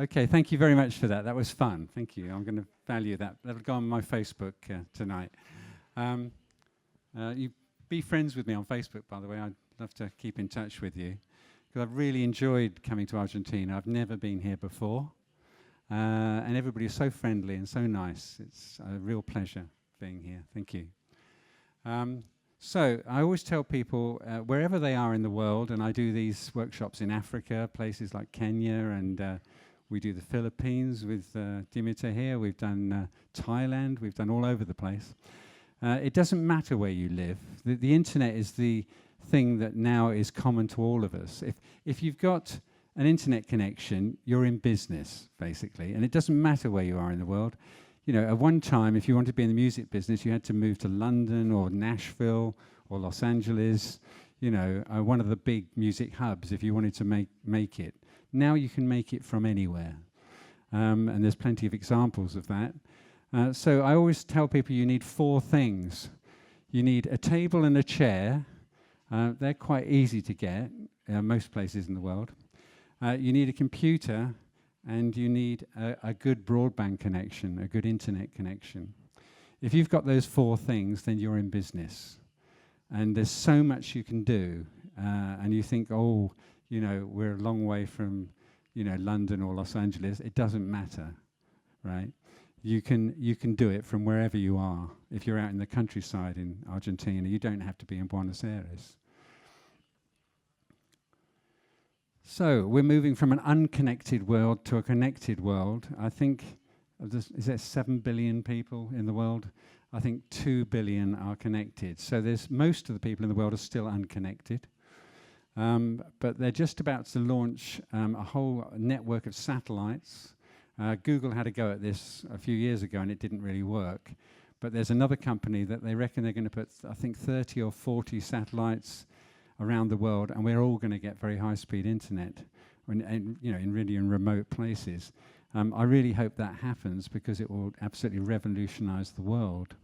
Okay, thank you very much for that. That was fun. Thank you. I'm going to value that. That'll go on my Facebook tonight. You be friends with me on Facebook, by the way. I'd love to keep in touch with you, because I've really enjoyed coming to Argentina. I've never been here before. And everybody is so friendly and so nice. It's a real pleasure being here. Thank you. So I always tell people, wherever they are in the world, and I do these workshops in Africa, places like Kenya, and we do the Philippines with Dimitar here. We've done Thailand. We've done all over the place. It doesn't matter where you live. The internet is the thing that now is common to all of us. If you've got an internet connection, you're in business, basically. And it doesn't matter where you are in the world. You know, at one time, if you wanted to be in the music business, you had to move to London or Nashville or Los Angeles, you know, one of the big music hubs if you wanted to make it. Now you can make it from anywhere. And there's plenty of examples of that. So I always tell people you need 4 things. You need a table and a chair. They're quite easy to get most places in the world. You need a computer, and you need a good broadband connection, a good internet connection. If you've got those 4 things, then you're in business. And there's so much you can do. And you think, oh, you know, we're a long way from, you know, London or Los Angeles. It doesn't matter, right? You can do it from wherever you are. If you're out in the countryside in Argentina, you don't have to be in Buenos Aires. So we're moving from an unconnected world to a connected world. I think, is there 7 billion people in the world? I think 2 billion are connected. So most of the people in the world are still unconnected. But they're just about to launch a whole network of satellites. Google had a go at this a few years ago, and it didn't really work. But there's another company that they reckon they're going to put, I think, 30 or 40 satellites around the world, and we're all going to get very high-speed internet, and you know, in really remote places. I really hope that happens, because it will absolutely revolutionize the world.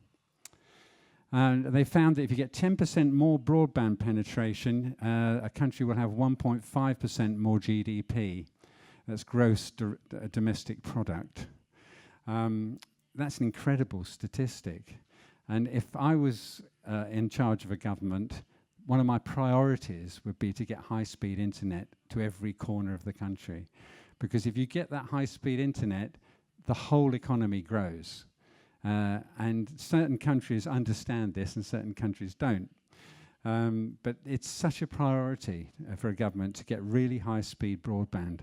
They found that if you get 10% more broadband penetration, a country will have 1.5% more GDP. That's gross domestic product. That's an incredible statistic. And if I was in charge of a government, one of my priorities would be to get high-speed internet to every corner of the country. Because if you get that high-speed internet, the whole economy grows. And certain countries understand this and certain countries don't. But it's such a priority for a government to get really high-speed broadband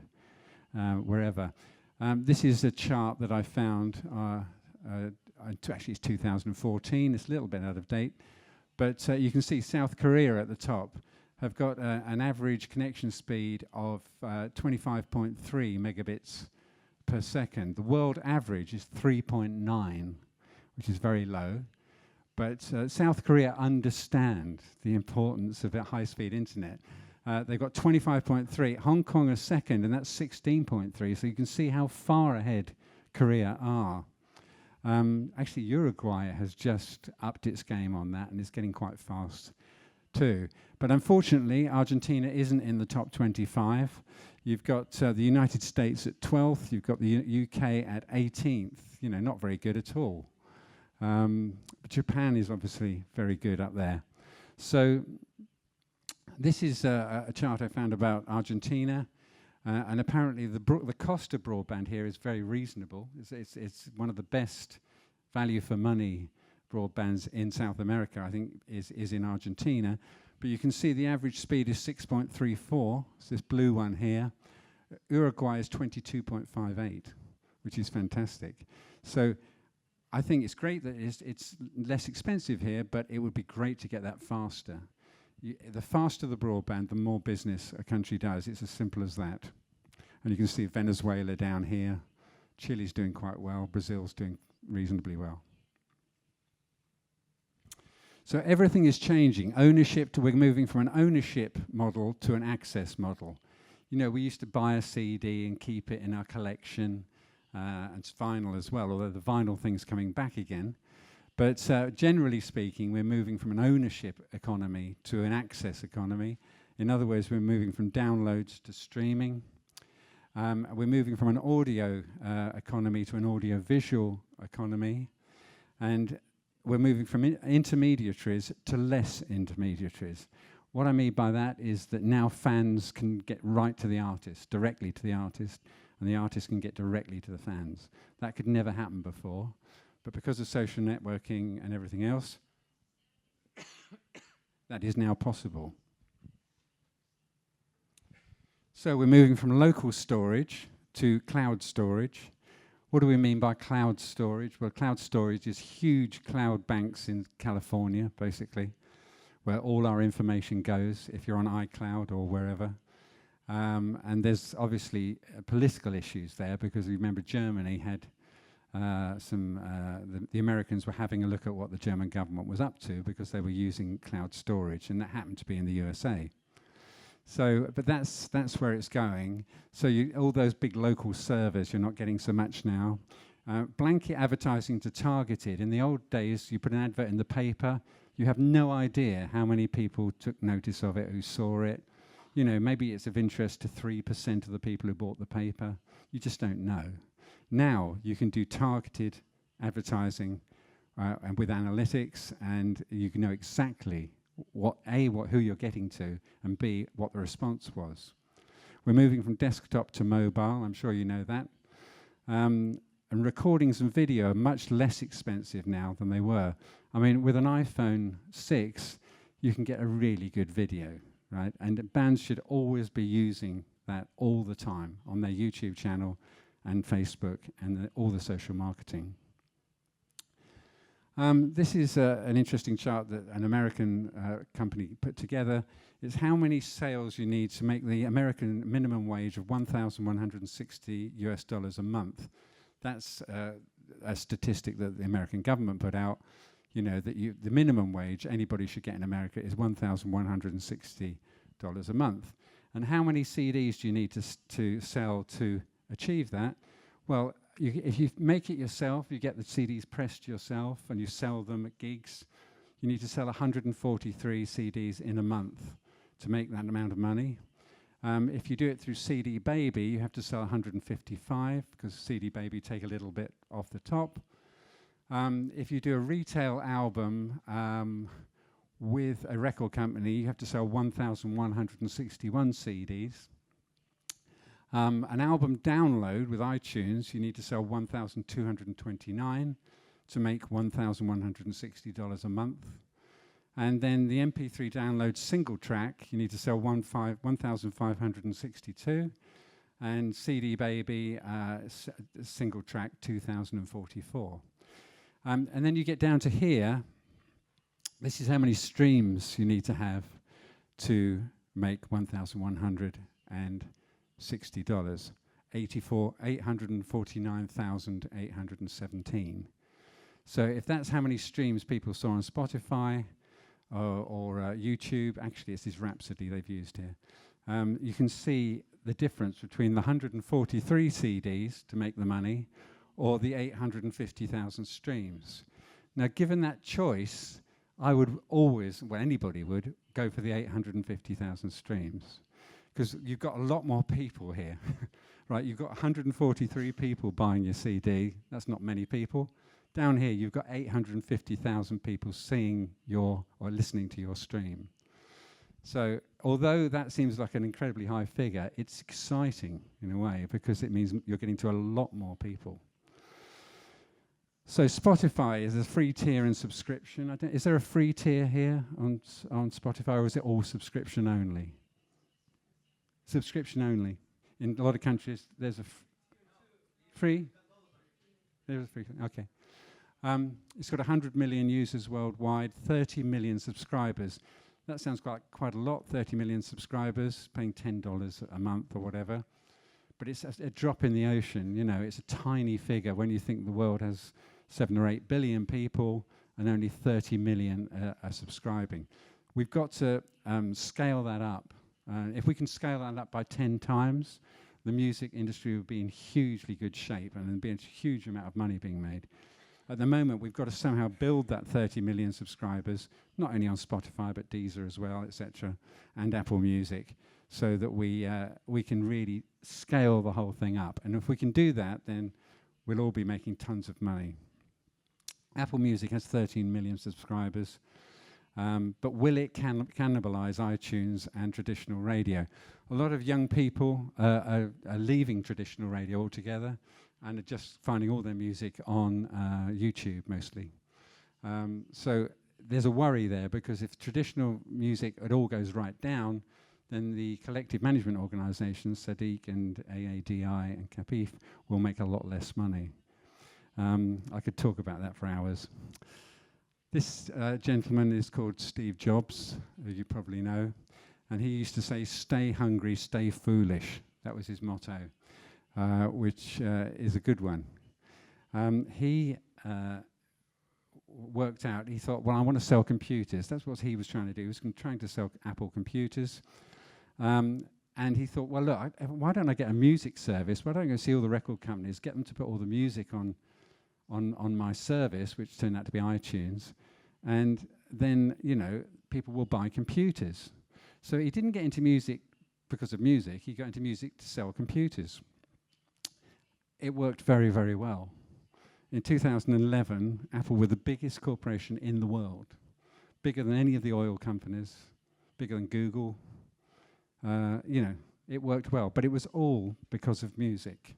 wherever. This is a chart that I found, actually it's 2014, it's a little bit out of date. But you can see South Korea at the top have got an average connection speed of 25.3 megabits per second. The world average is 3.9, which is very low. But South Korea understand the importance of a high-speed internet. They've got 25.3. Hong Kong is second, and that's 16.3. So you can see how far ahead Korea are. Actually, Uruguay has just upped its game on that, and it's getting quite fast too. But unfortunately, Argentina isn't in the top 25. You've got the United States at 12th. You've got the UK at 18th. You know, not very good at all. But Japan is obviously very good up there. So this is a chart I found about Argentina. And apparently the cost of broadband here is very reasonable. It's one of the best value for money broadbands in South America, I think, is in Argentina. But you can see the average speed is 6.34. It's this blue one here. Uruguay is 22.58, which is fantastic. So I think it's great that it's less expensive here, but it would be great to get that faster. The faster the broadband, the more business a country does. It's as simple as that. And you can see Venezuela down here. Chile's doing quite well. Brazil's doing reasonably well. So everything is changing. We're moving from an ownership model to an access model. You know, we used to buy a CD and keep it in our collection, and it's vinyl as well, although the vinyl thing's coming back again. But generally speaking, we're moving from an ownership economy to an access economy. In other words, we're moving from downloads to streaming. We're moving from an audio economy to an audio-visual economy, and we're moving from intermediaries to less intermediaries. What I mean by that is that now fans can get right to the artist, directly to the artist, and the artist can get directly to the fans. That could never happen before, but because of social networking and everything else, that is now possible. So we're moving from local storage to cloud storage. What do we mean by cloud storage? Well, cloud storage is huge cloud banks in California, basically, where all our information goes, if you're on iCloud or wherever. And there's obviously political issues there, because remember Germany had the Americans were having a look at what the German government was up to, because they were using cloud storage, and that happened to be in the USA. So, but that's where it's going. So all those big local servers, you're not getting so much now. Blanket advertising to targeted. In the old days, you put an advert in the paper, you have no idea how many people took notice of it, who saw it. You know, maybe it's of interest to 3% of the people who bought the paper. You just don't know. Now you can do targeted advertising and with analytics, and you can know exactly who you're getting to, and B, what the response was. We're moving from desktop to mobile, I'm sure you know that. And recordings and video are much less expensive now than they were. I mean, with an iPhone 6, you can get a really good video, right? And bands should always be using that all the time on their YouTube channel and Facebook and all the social marketing. This is an interesting chart that an American company put together. It's how many sales you need to make the American minimum wage of $1,160 a month. That's a statistic that the American government put out. You know, that the minimum wage anybody should get in America is $1,160 a month. And how many CDs do you need to sell to achieve that? Well, if you make it yourself, you get the CDs pressed yourself and you sell them at gigs, you need to sell 143 CDs in a month to make that amount of money. If you do it through CD Baby, you have to sell 155, because CD Baby take a little bit off the top. If you do a retail album with a record company, you have to sell 1,161 CDs. An album download with iTunes, you need to sell 1,229 to make $1,160 a month. And then the MP3 download single track, you need to sell 1,562. And CD Baby single track, 2,044. And then you get down to here. This is how many streams you need to have to make $1,160. $849,817. So if that's how many streams people saw on Spotify or YouTube, actually it's this Rhapsody they've used here, you can see the difference between the 143 CDs to make the money or the 850,000 streams. Now, given that choice, I would always, well, anybody would, go for the 850,000 streams. Because you've got a lot more people here, right? You've got 143 people buying your CD. That's not many people. Down here, you've got 850,000 people seeing or listening to your stream. So although that seems like an incredibly high figure, it's exciting in a way, because it means you're getting to a lot more people. So Spotify is a free tier and subscription. Is there a free tier here on Spotify, or is it all subscription only? Subscription only. In a lot of countries, there's a free. There's a free. Okay. It's got 100 million users worldwide, 30 million subscribers. That sounds quite a lot. 30 million subscribers, paying $10 a month or whatever. But it's a drop in the ocean. You know, it's a tiny figure when you think the world has 7 or 8 billion people and only 30 million are subscribing. We've got to scale that up. If we can scale that up by 10 times, the music industry would be in hugely good shape, and there'd be a huge amount of money being made. At the moment, we've got to somehow build that 30 million subscribers, not only on Spotify, but Deezer as well, etc., and Apple Music. so that we can really scale the whole thing up. And if we can do that, then we'll all be making tons of money. Apple Music has 13 million subscribers, but will it cannibalize iTunes and traditional radio? A lot of young people are leaving traditional radio altogether and are just finding all their music on YouTube mostly. So there's a worry there, because if traditional music at all goes right down, then the collective management organisations, Sadi and AADI and CAPIF, will make a lot less money. I could talk about that for hours. This gentleman is called Steve Jobs, who you probably know, and he used to say, "Stay hungry, stay foolish." That was his motto, which is a good one. He worked out, he thought, well, I want to sell computers. That's what he was trying to do. He was trying to sell Apple computers. And he thought, well, look, why don't I get a music service? Why don't I go see all the record companies, get them to put all the music on my service, which turned out to be iTunes, and then, you know, people will buy computers. So he didn't get into music because of music. He got into music to sell computers. It worked very, very well. In 2011, Apple were the biggest corporation in the world, bigger than any of the oil companies, bigger than Google. You know, it worked well, but it was all because of music.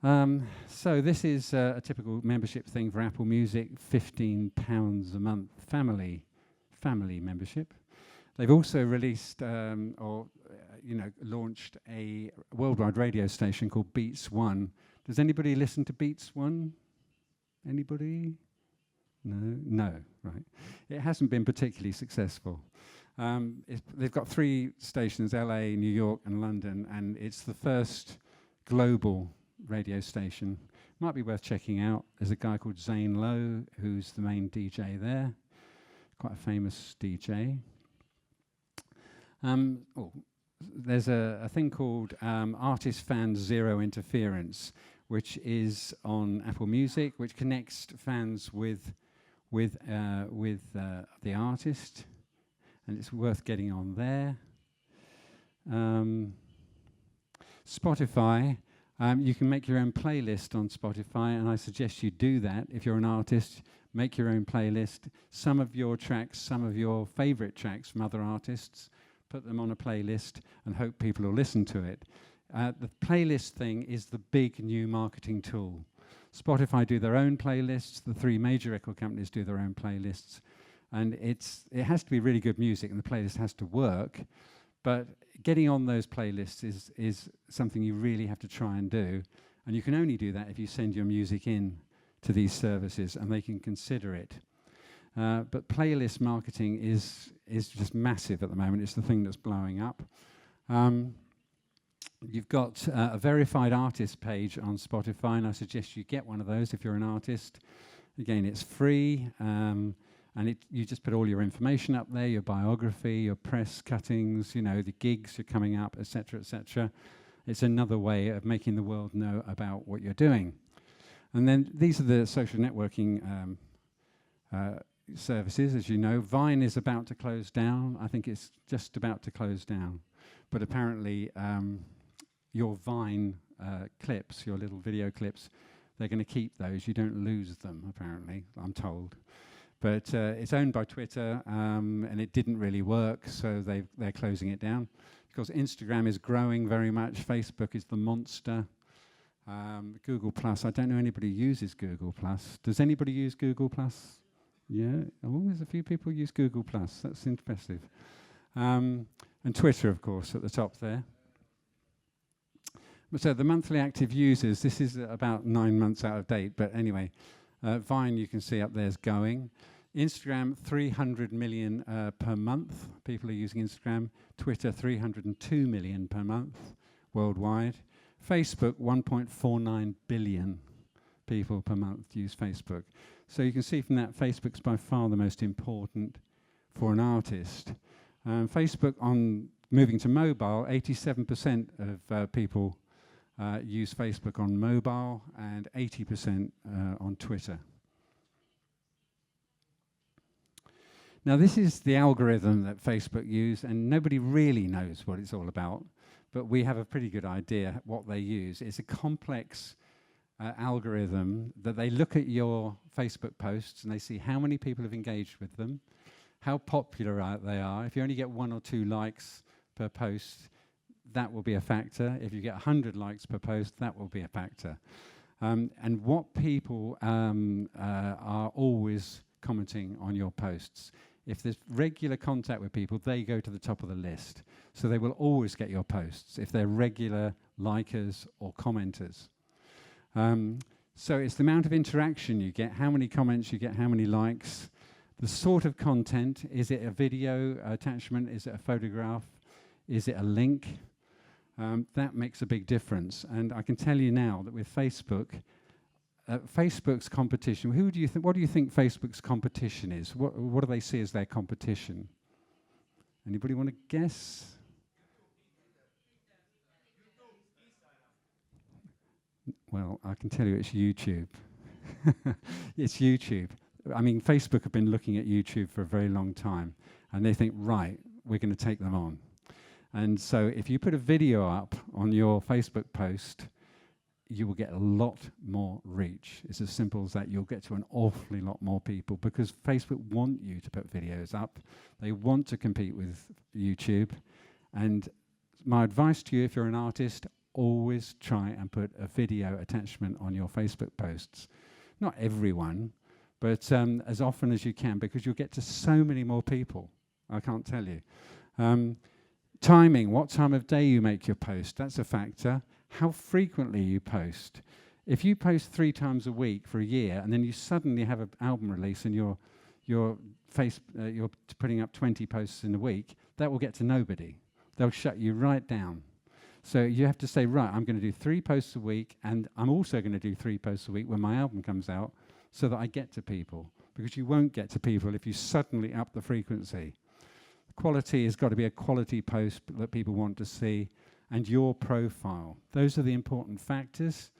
So this is a typical membership thing for Apple Music, £15 a month, family membership. They've also released launched a worldwide radio station called Beats One. Does anybody listen to Beats One? Anybody? No, right. It hasn't been particularly successful. They've got 3 stations, LA, New York, and London, and it's the first global radio station. Might be worth checking out. There's a guy called Zane Lowe, who's the main DJ there, quite a famous DJ. There's a thing called Artist Fans Zero Interference, which is on Apple Music, which connects fans with the artist, and it's worth getting on there. Spotify, you can make your own playlist on Spotify, and I suggest you do that. If you're an artist, make your own playlist. Some of your tracks, some of your favorite tracks from other artists, put them on a playlist and hope people will listen to it. The playlist thing is the big new marketing tool. Spotify do their own playlists, the 3 major record companies do their own playlists, and it has to be really good music, and the playlist has to work, but getting on those playlists is something you really have to try and do, and you can only do that if you send your music in to these services and they can consider it. But playlist marketing is just massive at the moment. It's the thing that's blowing up. You've got a verified artist page on Spotify, and I suggest you get one of those if you're an artist. Again, it's free, and you just put all your information up there, your biography, your press cuttings, you know, the gigs you're coming up, etc., etc. It's another way of making the world know about what you're doing. And then these are the social networking services, as you know. Vine is about to close down. I think it's just about to close down. But apparently, your Vine clips, your little video clips, they're going to keep those. You don't lose them, apparently, I'm told. But it's owned by Twitter, and it didn't really work, so they're closing it down. Because Instagram is growing very much. Facebook is the monster. Google Plus, I don't know anybody who uses Google Plus. Does anybody use Google Plus? Yeah, there's a few people who use Google Plus. That's impressive. And Twitter, of course, at the top there. So the monthly active users, this is about 9 months out of date, but anyway, Vine, you can see up there, is going. Instagram, 300 million per month. People are using Instagram. Twitter, 302 million per month worldwide. Facebook, 1.49 billion people per month use Facebook. So you can see from that, Facebook's by far the most important for an artist. Facebook, on moving to mobile, 87% of people use Facebook on mobile and 80% on Twitter. Now, this is the algorithm that Facebook use, and nobody really knows what it's all about, but we have a pretty good idea what they use. It's a complex algorithm that they look at your Facebook posts and they see how many people have engaged with them, how popular they are. If you only get 1 or 2 likes per post, that will be a factor. If you get 100 likes per post, that will be a factor. And what people are always commenting on your posts. If there's regular contact with people, they go to the top of the list. So they will always get your posts if they're regular likers or commenters. So it's the amount of interaction you get, how many comments you get, how many likes, the sort of content. Is it a video attachment? Is it a photograph? Is it a link? That makes a big difference. And I can tell you now that with Facebook, Facebook's competition, what do you think Facebook's competition is? What do they see as their competition? Anybody want to guess? Well, I can tell you it's YouTube. It's YouTube. I mean, Facebook have been looking at YouTube for a very long time, and they think, right, we're going to take them on. And so if you put a video up on your Facebook post, you will get a lot more reach. It's as simple as that. You'll get to an awfully lot more people because Facebook want you to put videos up. They want to compete with YouTube. And my advice to you, if you're an artist, always try and put a video attachment on your Facebook posts. Not everyone, but as often as you can, because you'll get to so many more people. I can't tell you. Timing, what time of day you make your post, that's a factor. How frequently you post. If you post 3 times a week for a year, and then you suddenly have an album release and you're putting up 20 posts in a week, that will get to nobody. They'll shut you right down. So you have to say, right, I'm going to do 3 posts a week, and I'm also going to do 3 posts a week when my album comes out, so that I get to people. Because you won't get to people if you suddenly up the frequency. Quality has got to be a quality post that people want to see. And your profile. Those are the important factors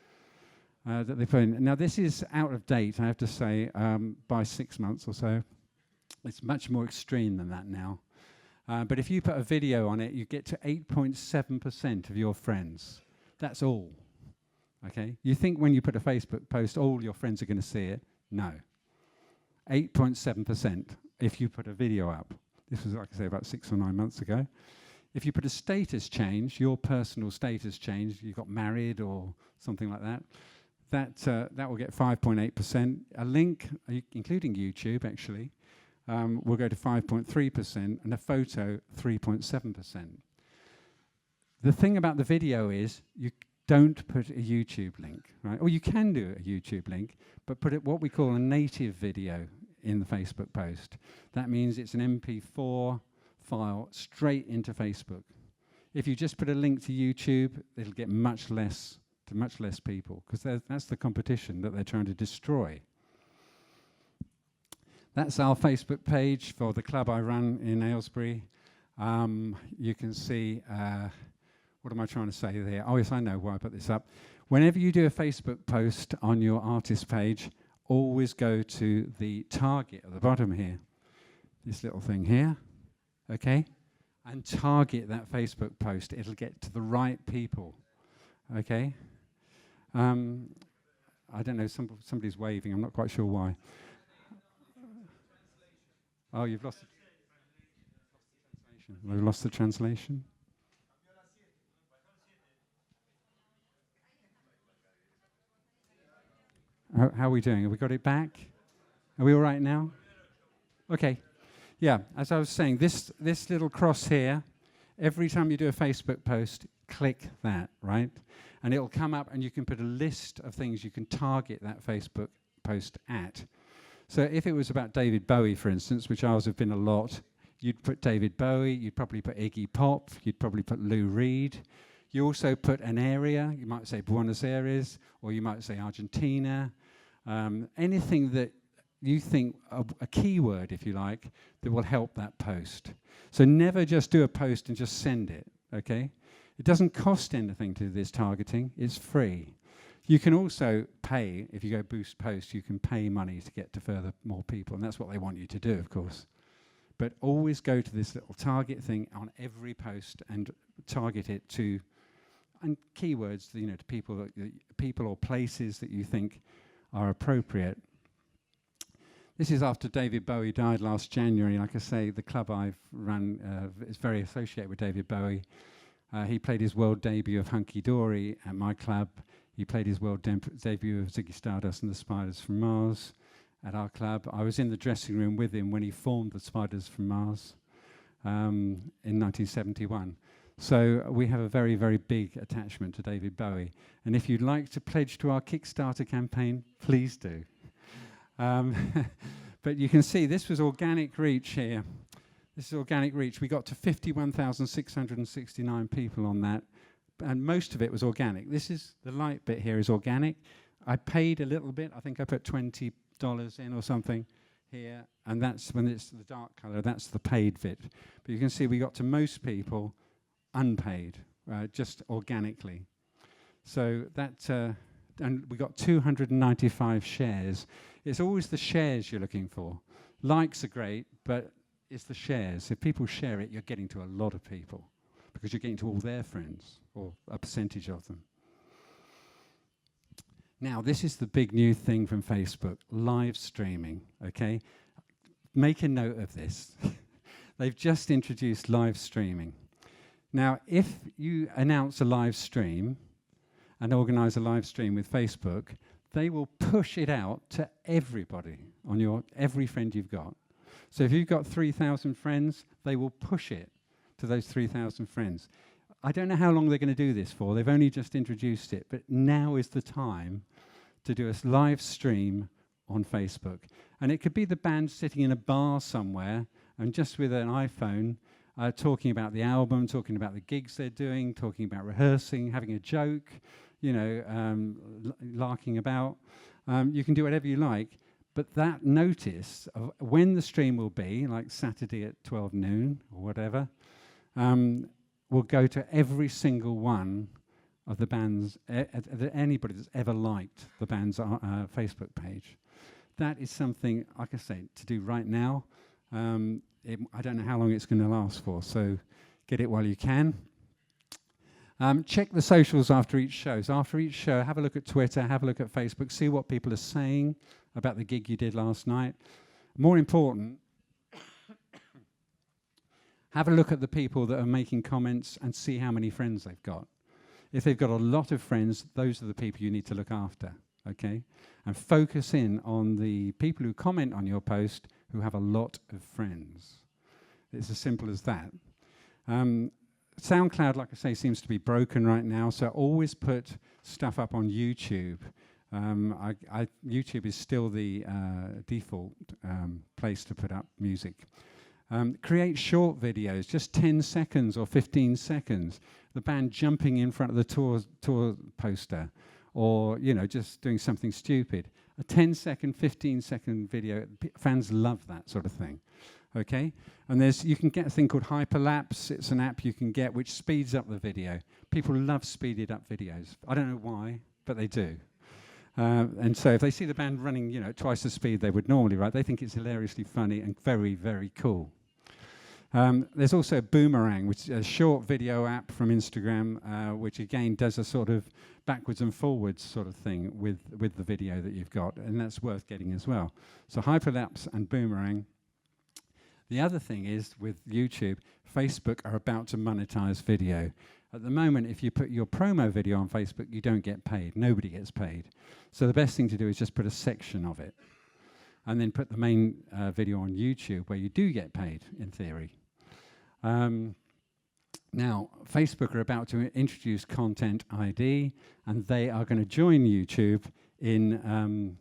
that they put in. Now, this is out of date, I have to say, by 6 months or so. It's much more extreme than that now. But if you put a video on it, you get to 8.7% of your friends. That's all. Okay? You think when you put a Facebook post, all your friends are going to see it? No. 8.7% if you put a video up. This was, like I say, about 6 or 9 months ago. If you put a status change, your personal status change, you got married or something like that, that will get 5.8%. A link, including YouTube actually, will go to 5.3%, and a photo 3.7%. The thing about the video is you don't put a YouTube link, right? Or you can do a YouTube link, but put it what we call a native video in the Facebook post. That means it's an MP4 file straight into Facebook. If you just put a link to YouTube, it'll get much less people, because that's the competition that they're trying to destroy. That's our Facebook page for the club I run in Aylesbury. You can see, what am I trying to say there? Oh yes, I know why I put this up. Whenever you do a Facebook post on your artist page, always go to the target at the bottom here, this little thing here. Okay, and target that Facebook post. It'll get to the right people. Okay, I don't know. Somebody's waving. I'm not quite sure why. Oh, you've lost the translation. We've lost the translation. How are we doing? Have we got it back? Are we all right now? Okay. Yeah, as I was saying, this little cross here, every time you do a Facebook post, click that, right? And it'll come up and you can put a list of things you can target that Facebook post at. So if it was about David Bowie, for instance, which ours have been a lot, you'd put David Bowie, you'd probably put Iggy Pop, you'd probably put Lou Reed. You also put an area, you might say Buenos Aires, or you might say Argentina. Anything that you think a keyword, if you like, that will help that post. So never just do a post and just send it, okay? It doesn't cost anything to do this targeting, it's free. You can also pay, if you go boost post, you can pay money to get to more people, and that's what they want you to do, of course. But always go to this little target thing on every post and target it to, and keywords, you know, to people or places that you think are appropriate. This is after David Bowie died last January. Like I say, the club I've run is very associated with David Bowie. He played his world debut of Hunky Dory at my club. He played his world debut of Ziggy Stardust and the Spiders from Mars at our club. I was in the dressing room with him when he formed the Spiders from Mars in 1971. So we have a very, very big attachment to David Bowie. And if you'd like to pledge to our Kickstarter campaign, please do. But you can see this was organic reach here. This is organic reach. We got to 51,669 people on that, and most of it was organic. This is the light bit here is organic. I paid a little bit. I think I put $20 in or something here, and that's when it's the dark color. That's the paid bit. But you can see we got to most people unpaid, just organically. So that, and we got 295 shares. It's always the shares you're looking for. Likes are great, but it's the shares. If people share it, you're getting to a lot of people because you're getting to all their friends or a percentage of them. Now, this is the big new thing from Facebook, live streaming, okay? Make a note of this. They've just introduced live streaming. Now, if you announce a live stream and organize a live stream with Facebook, they will push it out to everybody on every friend you've got. So if you've got 3,000 friends, they will push it to those 3,000 friends. I don't know how long they're going to do this for. They've only just introduced it, but now is the time to do a live stream on Facebook. And it could be the band sitting in a bar somewhere and just with an iPhone talking about the album, talking about the gigs they're doing, talking about rehearsing, having a joke, you know, larking about. You can do whatever you like, but that notice of when the stream will be, like Saturday at 12 noon or whatever, will go to every single one of the bands, anybody that's ever liked the band's Facebook page. That is something, like I say, to do right now. I don't know how long it's going to last for, so get it while you can. Check the socials after each show. So after each show, have a look at Twitter, have a look at Facebook, see what people are saying about the gig you did last night. More important, have a look at the people that are making comments and see how many friends they've got. If they've got a lot of friends, those are the people you need to look after, okay? And focus in on the people who comment on your post who have a lot of friends. It's as simple as that. SoundCloud, like I say, seems to be broken right now, so always put stuff up on YouTube. YouTube is still the default place to put up music. Create short videos, just 10 seconds or 15 seconds. The band jumping in front of the tour poster, or you know, just doing something stupid. A 10-second, 15-second video. Fans love that sort of thing. Okay, and you can get a thing called Hyperlapse. It's an app you can get which speeds up the video. People love speeded up videos. I don't know why, but they do. And so if they see the band running, you know, twice the speed they would normally, right, they think it's hilariously funny and very, very cool. There's also Boomerang, which is a short video app from Instagram, which again does a sort of backwards and forwards sort of thing with the video that you've got, and that's worth getting as well. So Hyperlapse and Boomerang. The other thing is with YouTube, Facebook are about to monetize video. At the moment, if you put your promo video on Facebook, you don't get paid. Nobody gets paid. So the best thing to do is just put a section of it and then put the main video on YouTube where you do get paid, in theory. Now, Facebook are about to introduce Content ID, and they are going to join YouTube in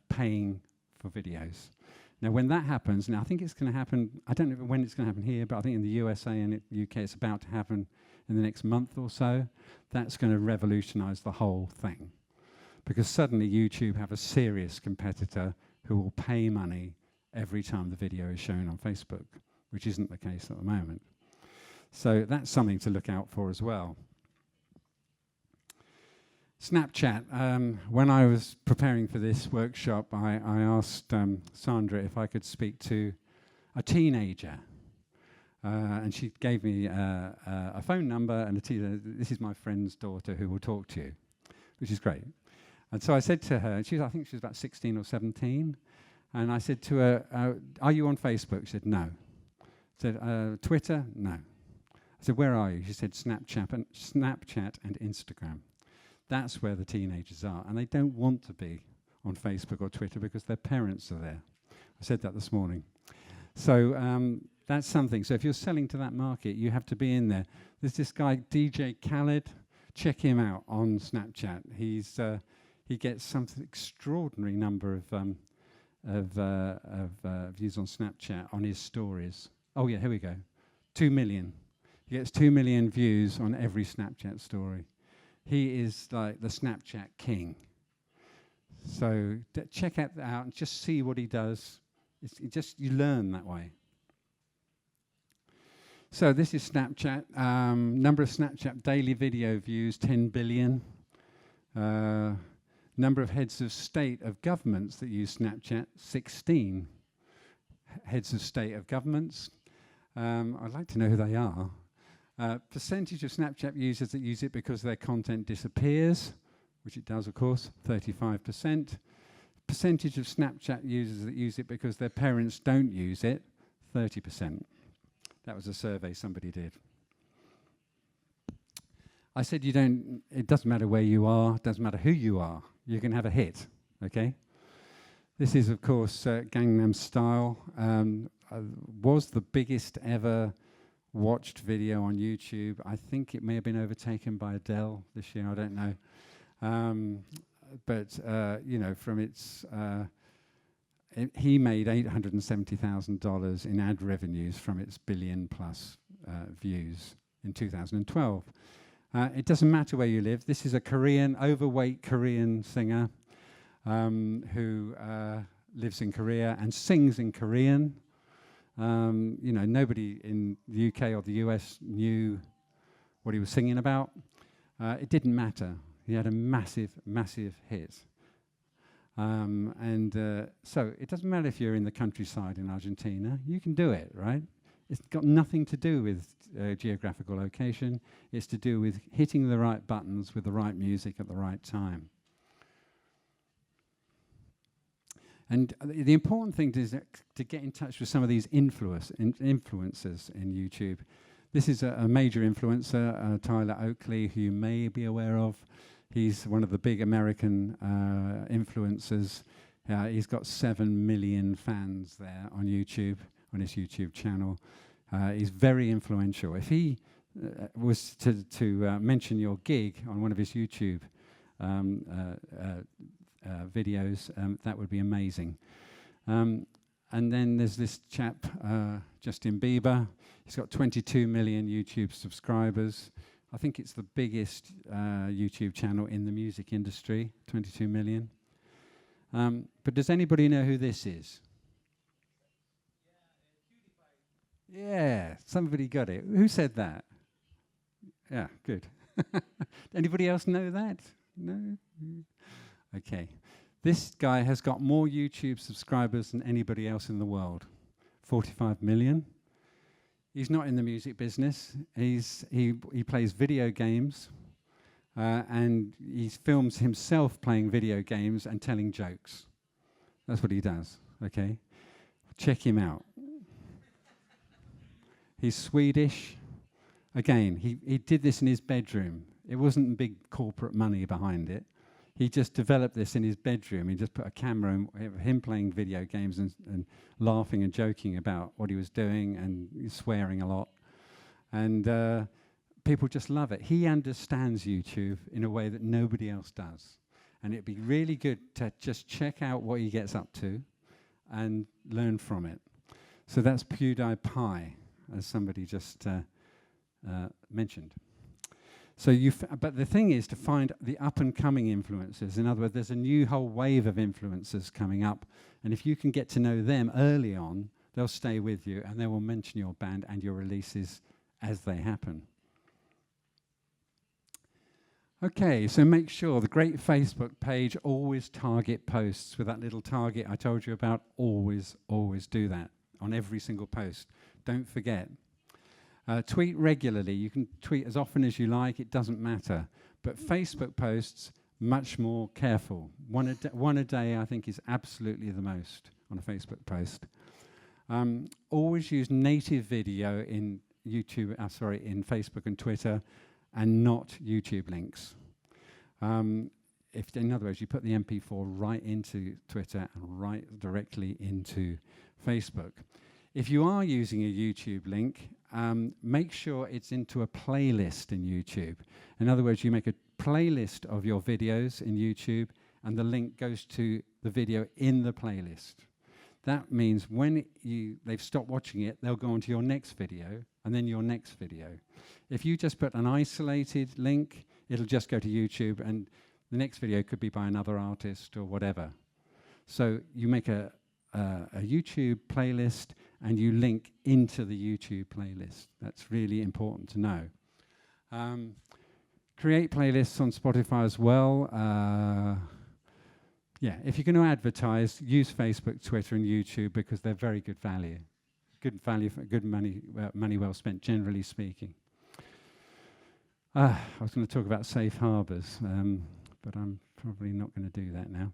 paying for videos. Now, when that happens, now I think it's going to happen, I don't know when it's going to happen here, but I think in the USA and UK it's about to happen in the next month or so. That's going to revolutionize the whole thing. Because suddenly YouTube have a serious competitor who will pay money every time the video is shown on Facebook, which isn't the case at the moment. So that's something to look out for as well. Snapchat. When I was preparing for this workshop, I asked Sandra if I could speak to a teenager. And she gave me a phone number and this is my friend's daughter who will talk to you, which is great. And so I said to her, I think she was about 16 or 17, and I said to her, are you on Facebook? She said, no. I said, Twitter? No. I said, where are you? She said, Snapchat and Instagram. That's where the teenagers are, and they don't want to be on Facebook or Twitter because their parents are there. I said that this morning. So that's something. So if you're selling to that market, you have to be in there. There's this guy, DJ Khaled. Check him out on Snapchat. He gets some extraordinary number of views on Snapchat on his stories. Oh yeah, here we go. 2 million. He gets 2 million views on every Snapchat story. He is like the Snapchat king. So check that out and just see what he does. You learn that way. So this is Snapchat. Number of Snapchat daily video views, 10 billion. Number of heads of state of governments that use Snapchat, 16 heads of state of governments. I'd like to know who they are. Percentage of Snapchat users that use it because their content disappears, which it does, of course, 35%. Percentage of Snapchat users that use it because their parents don't use it, 30%. That was a survey somebody did. I said it doesn't matter where you are, it doesn't matter who you are, you can have a hit, okay? This is, of course, Gangnam Style. Was the biggest ever watched video on YouTube. I think it may have been overtaken by Adele this year, I don't know. But from its... he made $870,000 in ad revenues from its billion-plus views in 2012. It doesn't matter where you live. This is a overweight Korean singer who lives in Korea and sings in Korean. Nobody in the UK or the US knew what he was singing about. It didn't matter. He had a massive, massive hit. So it doesn't matter if you're in the countryside in Argentina. You can do it, right? It's got nothing to do with geographical location. It's to do with hitting the right buttons with the right music at the right time. And the important thing is to get in touch with some of these influencers in YouTube. This is a major influencer, Tyler Oakley, who you may be aware of. He's one of the big American influencers. He's got 7 million fans there on YouTube, on his YouTube channel. He's very influential. If he was to mention your gig on one of his YouTube videos, that would be amazing. And then there's this chap, Justin Bieber. He's got 22 million YouTube subscribers. I think it's the biggest YouTube channel in the music industry, 22 million. But does anybody know who this is? Yeah, somebody got it. Who said that? Yeah, good. Anybody else know that? No? Okay. This guy has got more YouTube subscribers than anybody else in the world. 45 million. He's not in the music business. He plays video games, and he films himself playing video games and telling jokes. That's what he does, okay? Check him out. He's Swedish. Again, he did this in his bedroom. It wasn't big corporate money behind it. He just developed this in his bedroom. He just put a camera of him playing video games and laughing and joking about what he was doing and swearing a lot. And people just love it. He understands YouTube in a way that nobody else does. And it'd be really good to just check out what he gets up to and learn from it. So that's PewDiePie, as somebody just mentioned. So but the thing is to find the up-and-coming influencers. In other words, there's a new whole wave of influencers coming up, and if you can get to know them early on, they'll stay with you, and they will mention your band and your releases as they happen. Okay, so make sure the great Facebook page always target posts with that little target I told you about. Always, always do that. on every single post. Don't forget. Tweet regularly. You can tweet as often as you like. It doesn't matter. But Facebook posts, much more careful. One a day, I think, is absolutely the most on a Facebook post. Always use native video in YouTube, in Facebook and Twitter, and not YouTube links. If, in other words, you put the MP4 right into Twitter and right directly into Facebook. If you are using a YouTube link, make sure it's into a playlist in YouTube. In other words, you make a playlist of your videos in YouTube, and the link goes to the video in the playlist. That means when they've stopped watching it, they'll go on to your next video, and then your next video. If you just put an isolated link, it'll just go to YouTube, and the next video could be by another artist or whatever. So you make a YouTube playlist, and you link into the YouTube playlist. That's really important to know. Create playlists on Spotify as well. Yeah, if you're going to advertise, use Facebook, Twitter, and YouTube because they're very good value. Good value for good money, money well spent, generally speaking. I was going to talk about safe harbors, but I'm probably not going to do that now.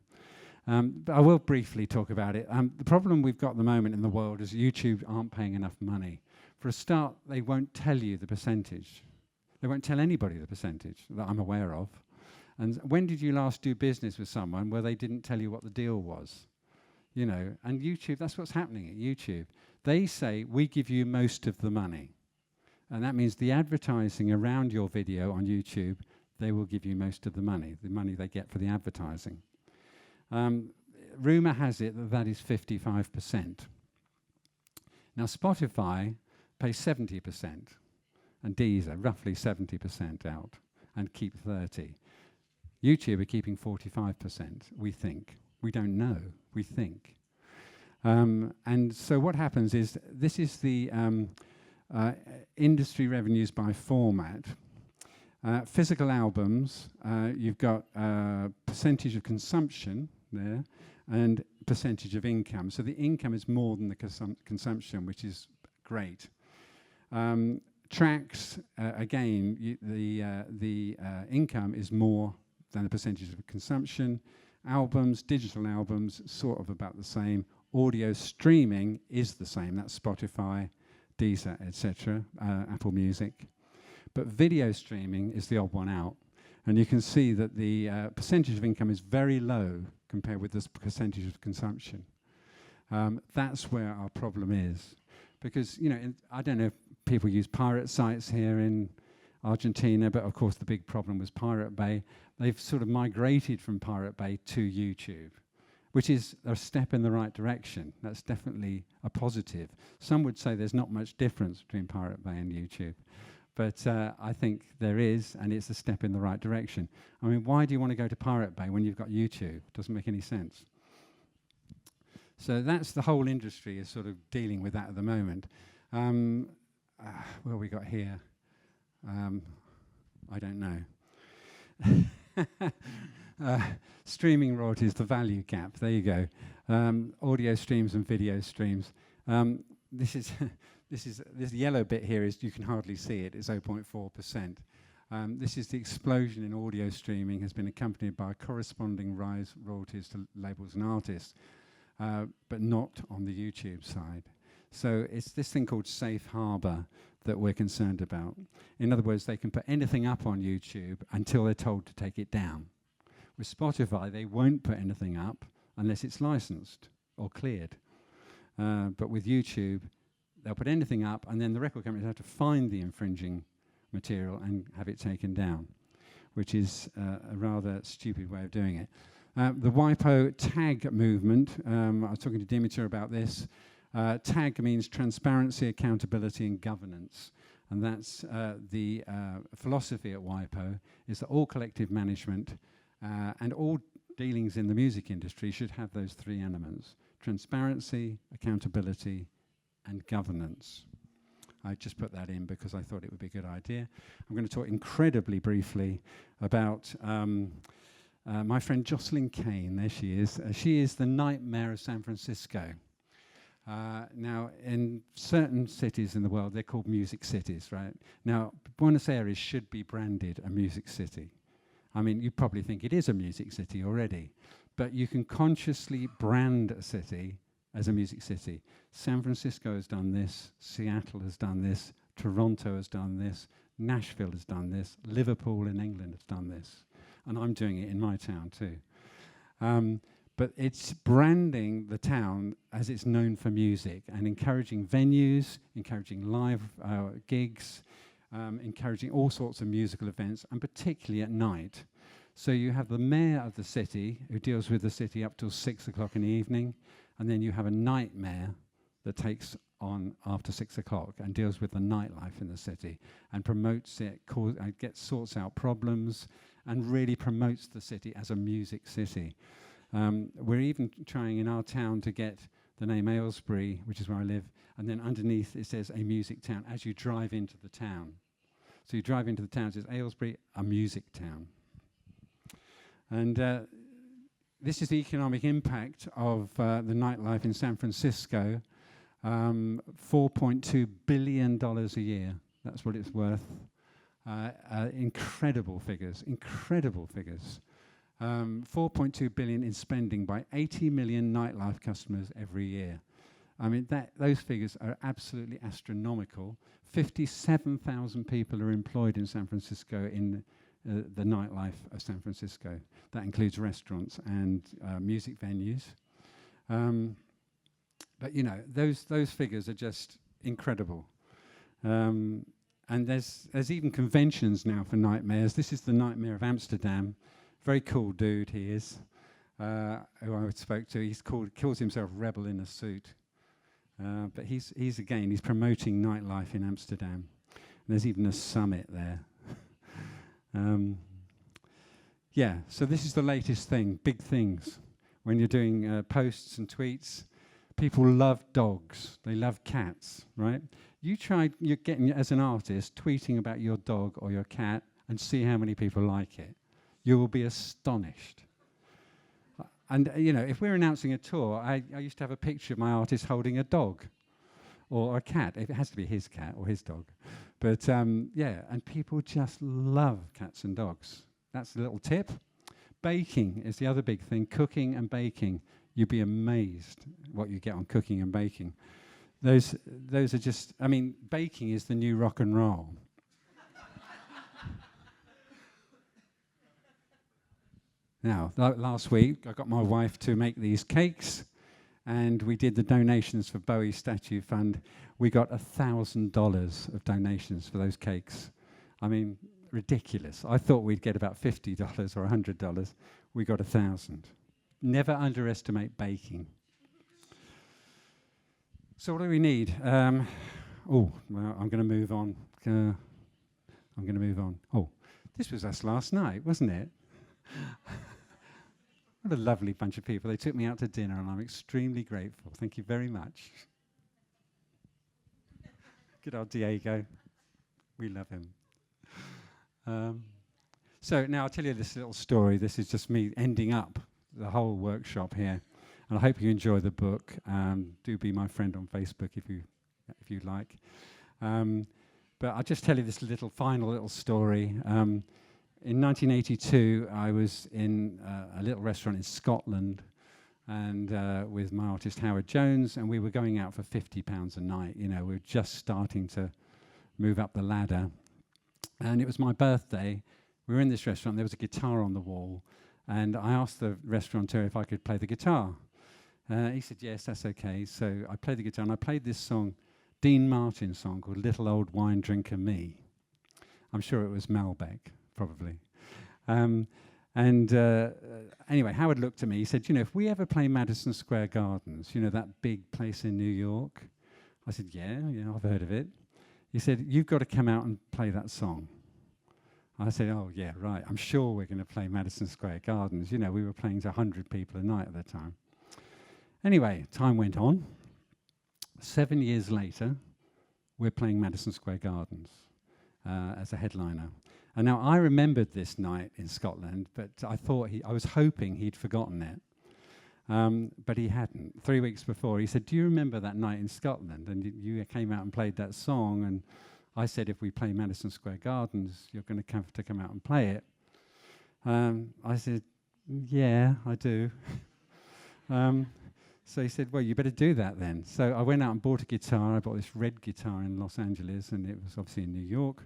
But I will briefly talk about it. The problem we've got at the moment in the world is YouTube aren't paying enough money. For a start, they won't tell you the percentage. They won't tell anybody the percentage that I'm aware of. And when did you last do business with someone where they didn't tell you what the deal was? You know, and YouTube, that's what's happening at YouTube. They say, we give you most of the money. And that means the advertising around your video on YouTube, they will give you most of the money they get for the advertising. Rumour has it that that is 55%. Now, Spotify pays 70%, and Deezer roughly 70% out, and keep 30%. YouTube are keeping 45%, we think. We don't know, we think. And so what happens is, this is the industry revenues by format. Physical albums, you've got percentage of consumption there, and percentage of income. So the income is more than the consumption, which is great. Tracks, again, the income is more than the percentage of consumption. Albums, digital albums, sort of about the same. Audio streaming is the same. That's Spotify, Deezer, etc., Apple Music. But video streaming is the odd one out. And you can see that the percentage of income is very low compared with this percentage of consumption. That's where our problem is. Because, you know, I don't know if people use pirate sites here in Argentina, but of course the big problem was Pirate Bay. They've sort of migrated from Pirate Bay to YouTube, which is a step in the right direction. That's definitely a positive. Some would say there's not much difference between Pirate Bay and YouTube. But I think there is, and it's a step in the right direction. I mean, why do you want to go to Pirate Bay when you've got YouTube? Doesn't make any sense. So that's the whole industry is sort of dealing with that at the moment. What have we got here? I don't know. Streaming royalties, the value gap. There you go. Audio streams and video streams. This yellow bit here is, you can hardly see it, it's 0.4%. This is the explosion in audio streaming has been accompanied by a corresponding rise royalties to labels and artists, but not on the YouTube side. So it's this thing called safe harbor that we're concerned about. In other words, they can put anything up on YouTube until they're told to take it down. With Spotify, they won't put anything up unless it's licensed or cleared. But with YouTube, they'll put anything up, and then the record companies have to find the infringing material and have it taken down, which is a rather stupid way of doing it. The WIPO tag movement, I was talking to Dimitar about this. TAG means transparency, accountability, and governance. And that's the philosophy at WIPO, is that all collective management and all dealings in the music industry should have those three elements: transparency, accountability, and governance. I just put that in because I thought it would be a good idea. I'm going to talk incredibly briefly about my friend Jocelyn Kane. There she is. She is the nightmare of San Francisco. Now, in certain cities in the world, they're called music cities, right? Now, Buenos Aires should be branded a music city. I mean, you probably think it is a music city already, but you can consciously brand a city as a music city. San Francisco has done this, Seattle has done this, Toronto has done this, Nashville has done this, Liverpool in England has done this, and I'm doing it in my town too. But it's branding the town as it's known for music and encouraging venues, encouraging live gigs, encouraging all sorts of musical events, and particularly at night. So you have the mayor of the city who deals with the city up till 6 o'clock in the evening, and then you have a night mayor that takes on after 6 o'clock and deals with the nightlife in the city and promotes it, sorts out problems, and really promotes the city as a music city. We're even trying in our town to get the name Aylesbury, which is where I live, and then underneath it says a music town as you drive into the town. So you drive into the town, it says Aylesbury, a music town. And this is the economic impact of the nightlife in San Francisco. $4.2 billion a year, that's what it's worth. Incredible figures, incredible figures. 4.2 billion in spending by 80 million nightlife customers every year. I mean, those figures are absolutely astronomical. 57,000 people are employed in San Francisco in the nightlife of San Francisco. That includes restaurants and music venues. But you know, those figures are just incredible. And there's even conventions now for night mayors. This is the night mayor of Amsterdam. Very cool dude he is, who I spoke to. He's calls himself Rebel in a Suit. But he's promoting nightlife in Amsterdam. And there's even a summit there. Yeah, so this is the latest thing, big things. When you're doing posts and tweets, people love dogs, they love cats, right? You're getting, as an artist, tweeting about your dog or your cat and see how many people like it. You will be astonished. And, you know, if we're announcing a tour, I used to have a picture of my artist holding a dog or a cat. It has to be his cat or his dog. But, yeah, and people just love cats and dogs. That's a little tip. Baking is the other big thing, cooking and baking. You'd be amazed what you get on cooking and baking. Those are just, I mean, baking is the new rock and roll. Now, last week, I got my wife to make these cakes, and we did the donations for Bowie's Statue Fund. We got $1,000 of donations for those cakes. I mean, ridiculous. I thought we'd get about $50 or $100. We got 1,000. Never underestimate baking. So what do we need? Well, I'm going to move on. Oh, this was us last night, wasn't it? What a lovely bunch of people. They took me out to dinner, and I'm extremely grateful. Thank you very much. Good old Diego. We love him. So now I'll tell you this little story. This is just me ending up the whole workshop here. And I hope you enjoy the book. Do be my friend on Facebook if you like. But I'll just tell you this final little story. In 1982, I was in a little restaurant in Scotland and with my artist Howard Jones, and we were going out for £50 a night. You know, we were just starting to move up the ladder. And it was my birthday. We were in this restaurant. There was a guitar on the wall. And I asked the restaurateur if I could play the guitar. He said, yes, that's okay. So I played the guitar, and I played this song, Dean Martin song, called Little Old Wine Drinker Me. I'm sure it was Malbec, probably. Anyway, Howard looked at me. He said, you know, if we ever play Madison Square Gardens, you know, that big place in New York? I said, yeah, I've heard of it. He said, you've got to come out and play that song. I said, oh, yeah, right. I'm sure we're going to play Madison Square Gardens. You know, we were playing to 100 people a night at the time. Anyway, time went on. 7 years later, we're playing Madison Square Gardens as a headliner. And now I remembered this night in Scotland, but I was hoping he'd forgotten it. But he hadn't. 3 weeks before, he said, do you remember that night in Scotland? And you came out and played that song, and I said, if we play Madison Square Gardens, you're going to have to come out and play it. I said, yeah, I do. So he said, well, you better do that then. So I went out and bought a guitar. I bought this red guitar in Los Angeles, and it was obviously in New York.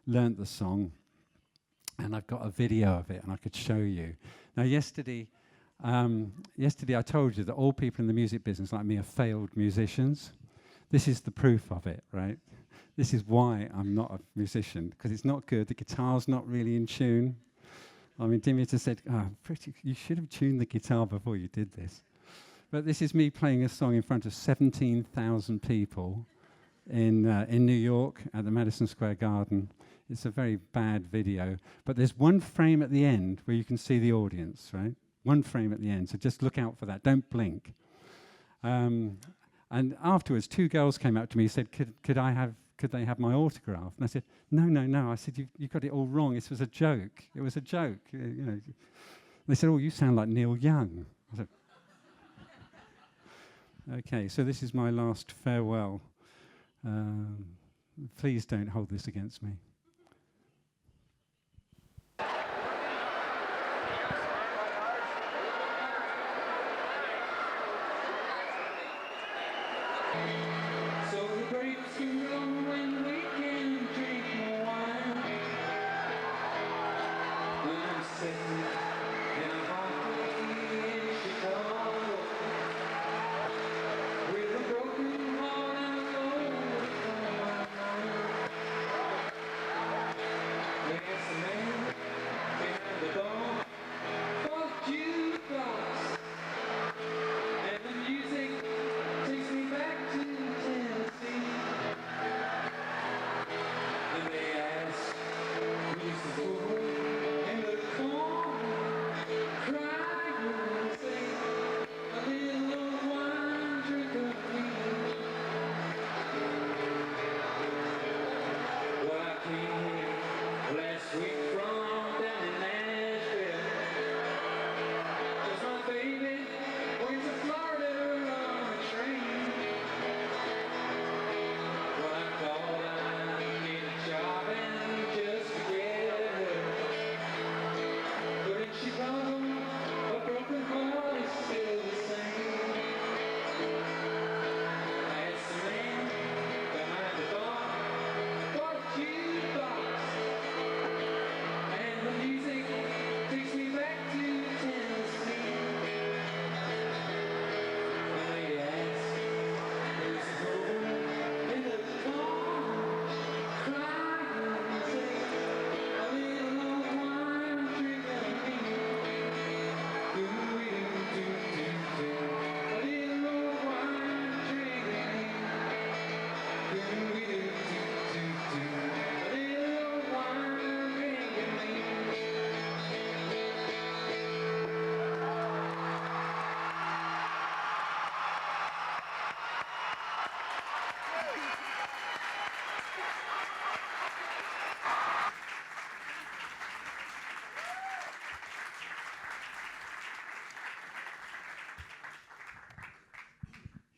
Learned the song, and I've got a video of it, and I could show you. Now, yesterday I told you that all people in the music business like me are failed musicians. This is the proof of it, right? This is why I'm not a musician, because it's not good. The guitar's not really in tune. I mean, Dimitar said, you should have tuned the guitar before you did this. But this is me playing a song in front of 17,000 people in New York at the Madison Square Garden. It's a very bad video. But there's one frame at the end where you can see the audience, right? One frame at the end, so just look out for that. Don't blink. And afterwards, 2 girls came up to me and said, could they have my autograph? And I said, no. I said, you got it all wrong. This was a joke. It was a joke. You know. They said, oh, you sound like Neil Young. I said, okay, so this is my last farewell. Please don't hold this against me.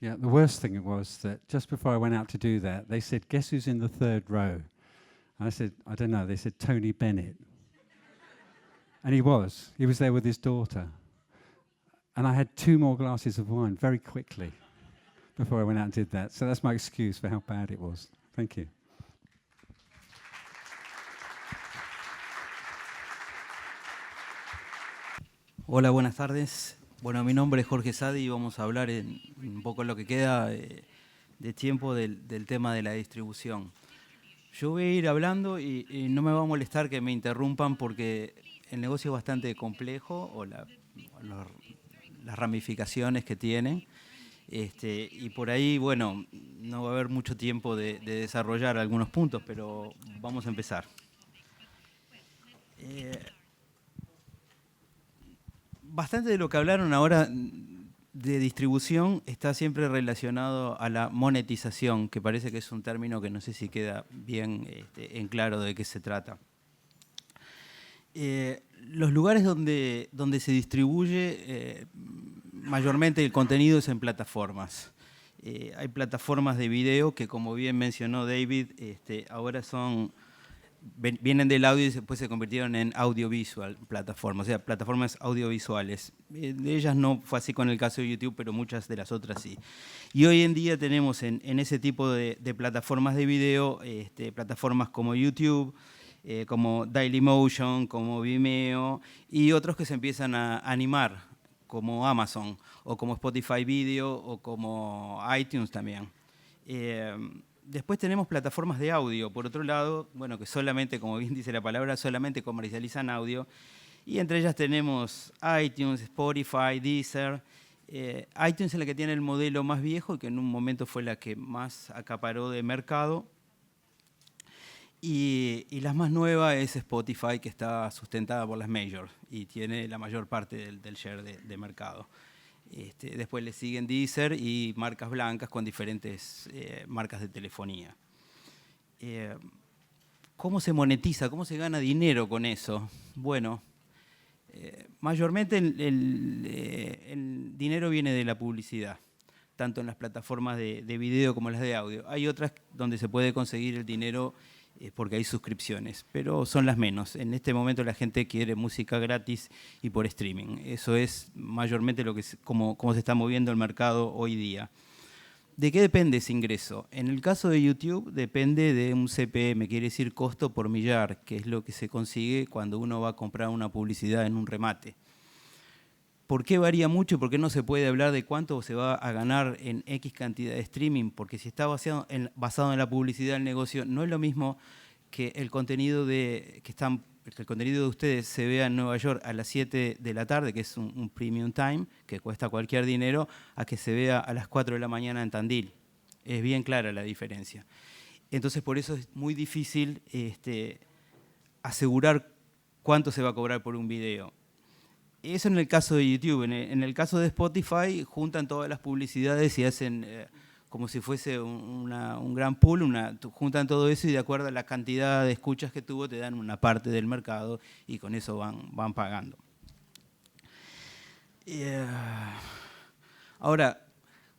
Yeah, the worst thing was that just before I went out to do that, they said, guess who's in the 3rd row? I said, I don't know. They said, Tony Bennett. And he was. He was there with his daughter. And I had 2 more glasses of wine very quickly before I went out and did that. So that's my excuse for how bad it was. Thank you. Hola, buenas tardes. Bueno, mi nombre es Jorge Sadi y vamos a hablar en un poco lo que queda de tiempo del tema de la distribución. Yo voy a ir hablando y no me va a molestar que me interrumpan porque el negocio es bastante complejo o las ramificaciones que tiene. Y por ahí, bueno, no va a haber mucho tiempo de desarrollar algunos puntos, pero vamos a empezar. Bastante de lo que hablaron ahora de distribución está siempre relacionado a la monetización, que parece que es un término que no sé si queda bien en claro de qué se trata. Los lugares donde se distribuye mayormente el contenido es en plataformas. Hay plataformas de video que, como bien mencionó David, ahora vienen del audio y después se convirtieron en audiovisual plataformas, o sea, plataformas audiovisuales. De ellas no fue así con el caso de YouTube, pero muchas de las otras sí. Y hoy en día tenemos en ese tipo de plataformas de video, plataformas como YouTube, como Dailymotion, como Vimeo, y otros que se empiezan a animar, como Amazon, o como Spotify Video, o como iTunes también. Después tenemos plataformas de audio, por otro lado, bueno, que solamente, como bien dice la palabra, solamente comercializan audio. Y entre ellas tenemos iTunes, Spotify, Deezer. iTunes es la que tiene el modelo más viejo y que en un momento fue la que más acaparó de mercado. Y la más nueva es Spotify, que está sustentada por las majors y tiene la mayor parte del share de mercado. Después le siguen Deezer y marcas blancas con diferentes marcas de telefonía. ¿Cómo se monetiza? ¿Cómo se gana dinero con eso? Bueno, mayormente el dinero viene de la publicidad, tanto en las plataformas de video como las de audio. Hay otras donde se puede conseguir el dinero porque hay suscripciones, pero son las menos. En este momento la gente quiere música gratis y por streaming. Eso es mayormente cómo se está moviendo el mercado hoy día. ¿De qué depende ese ingreso? En el caso de YouTube depende de un CPM, quiere decir costo por millar, que es lo que se consigue cuando uno va a comprar una publicidad en un remate. ¿Por qué varía mucho y por qué no se puede hablar de cuánto se va a ganar en X cantidad de streaming? Porque si está basado en la publicidad del negocio, no es lo mismo que el contenido de ustedes se vea en Nueva York a las 7 de la tarde, que es un premium time, que cuesta cualquier dinero, a que se vea a las 4 de la mañana en Tandil. Es bien clara la diferencia. Entonces, por eso es muy difícil asegurar cuánto se va a cobrar por un video. Eso en el caso de YouTube. En el caso de Spotify, juntan todas las publicidades y hacen como si fuese un gran pool, juntan todo eso y de acuerdo a la cantidad de escuchas que tuvo, te dan una parte del mercado y con eso van pagando. Ahora,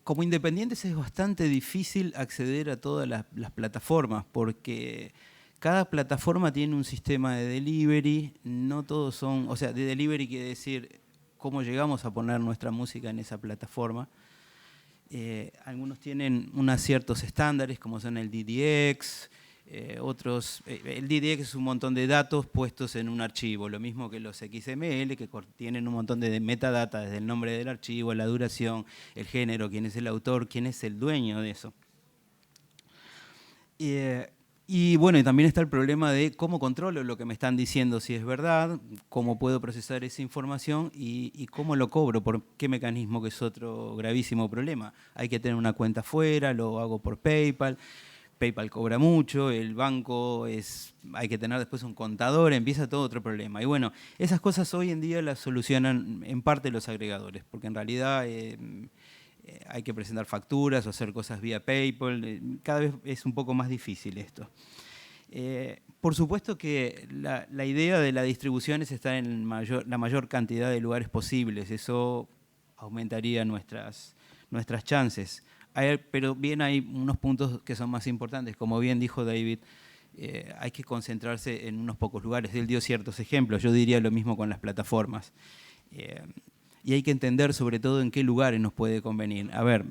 como independientes es bastante difícil acceder a todas las plataformas porque cada plataforma tiene un sistema de delivery, no todos son, o sea, de delivery quiere decir cómo llegamos a poner nuestra música en esa plataforma. Algunos tienen unos ciertos estándares como son el DDX, otros, el DDX es un montón de datos puestos en un archivo, lo mismo que los XML que tienen un montón de metadata desde el nombre del archivo, la duración, el género, quién es el autor, quién es el dueño de eso. Y bueno, y también está el problema de cómo controlo lo que me están diciendo, si es verdad, cómo puedo procesar esa información y cómo lo cobro, por qué mecanismo, que es otro gravísimo problema. Hay que tener una cuenta afuera, lo hago por PayPal, PayPal cobra mucho, el banco hay que tener después un contador, empieza todo otro problema. Y bueno, esas cosas hoy en día las solucionan en parte los agregadores, porque en realidad hay que presentar facturas o hacer cosas vía PayPal. Cada vez es un poco más difícil esto. Por supuesto que la idea de la distribución es estar en la mayor cantidad de lugares posibles. Eso aumentaría nuestras chances. Pero bien hay unos puntos que son más importantes. Como bien dijo David, hay que concentrarse en unos pocos lugares. Él dio ciertos ejemplos. Yo diría lo mismo con las plataformas. Y hay que entender sobre todo en qué lugares nos puede convenir. A ver,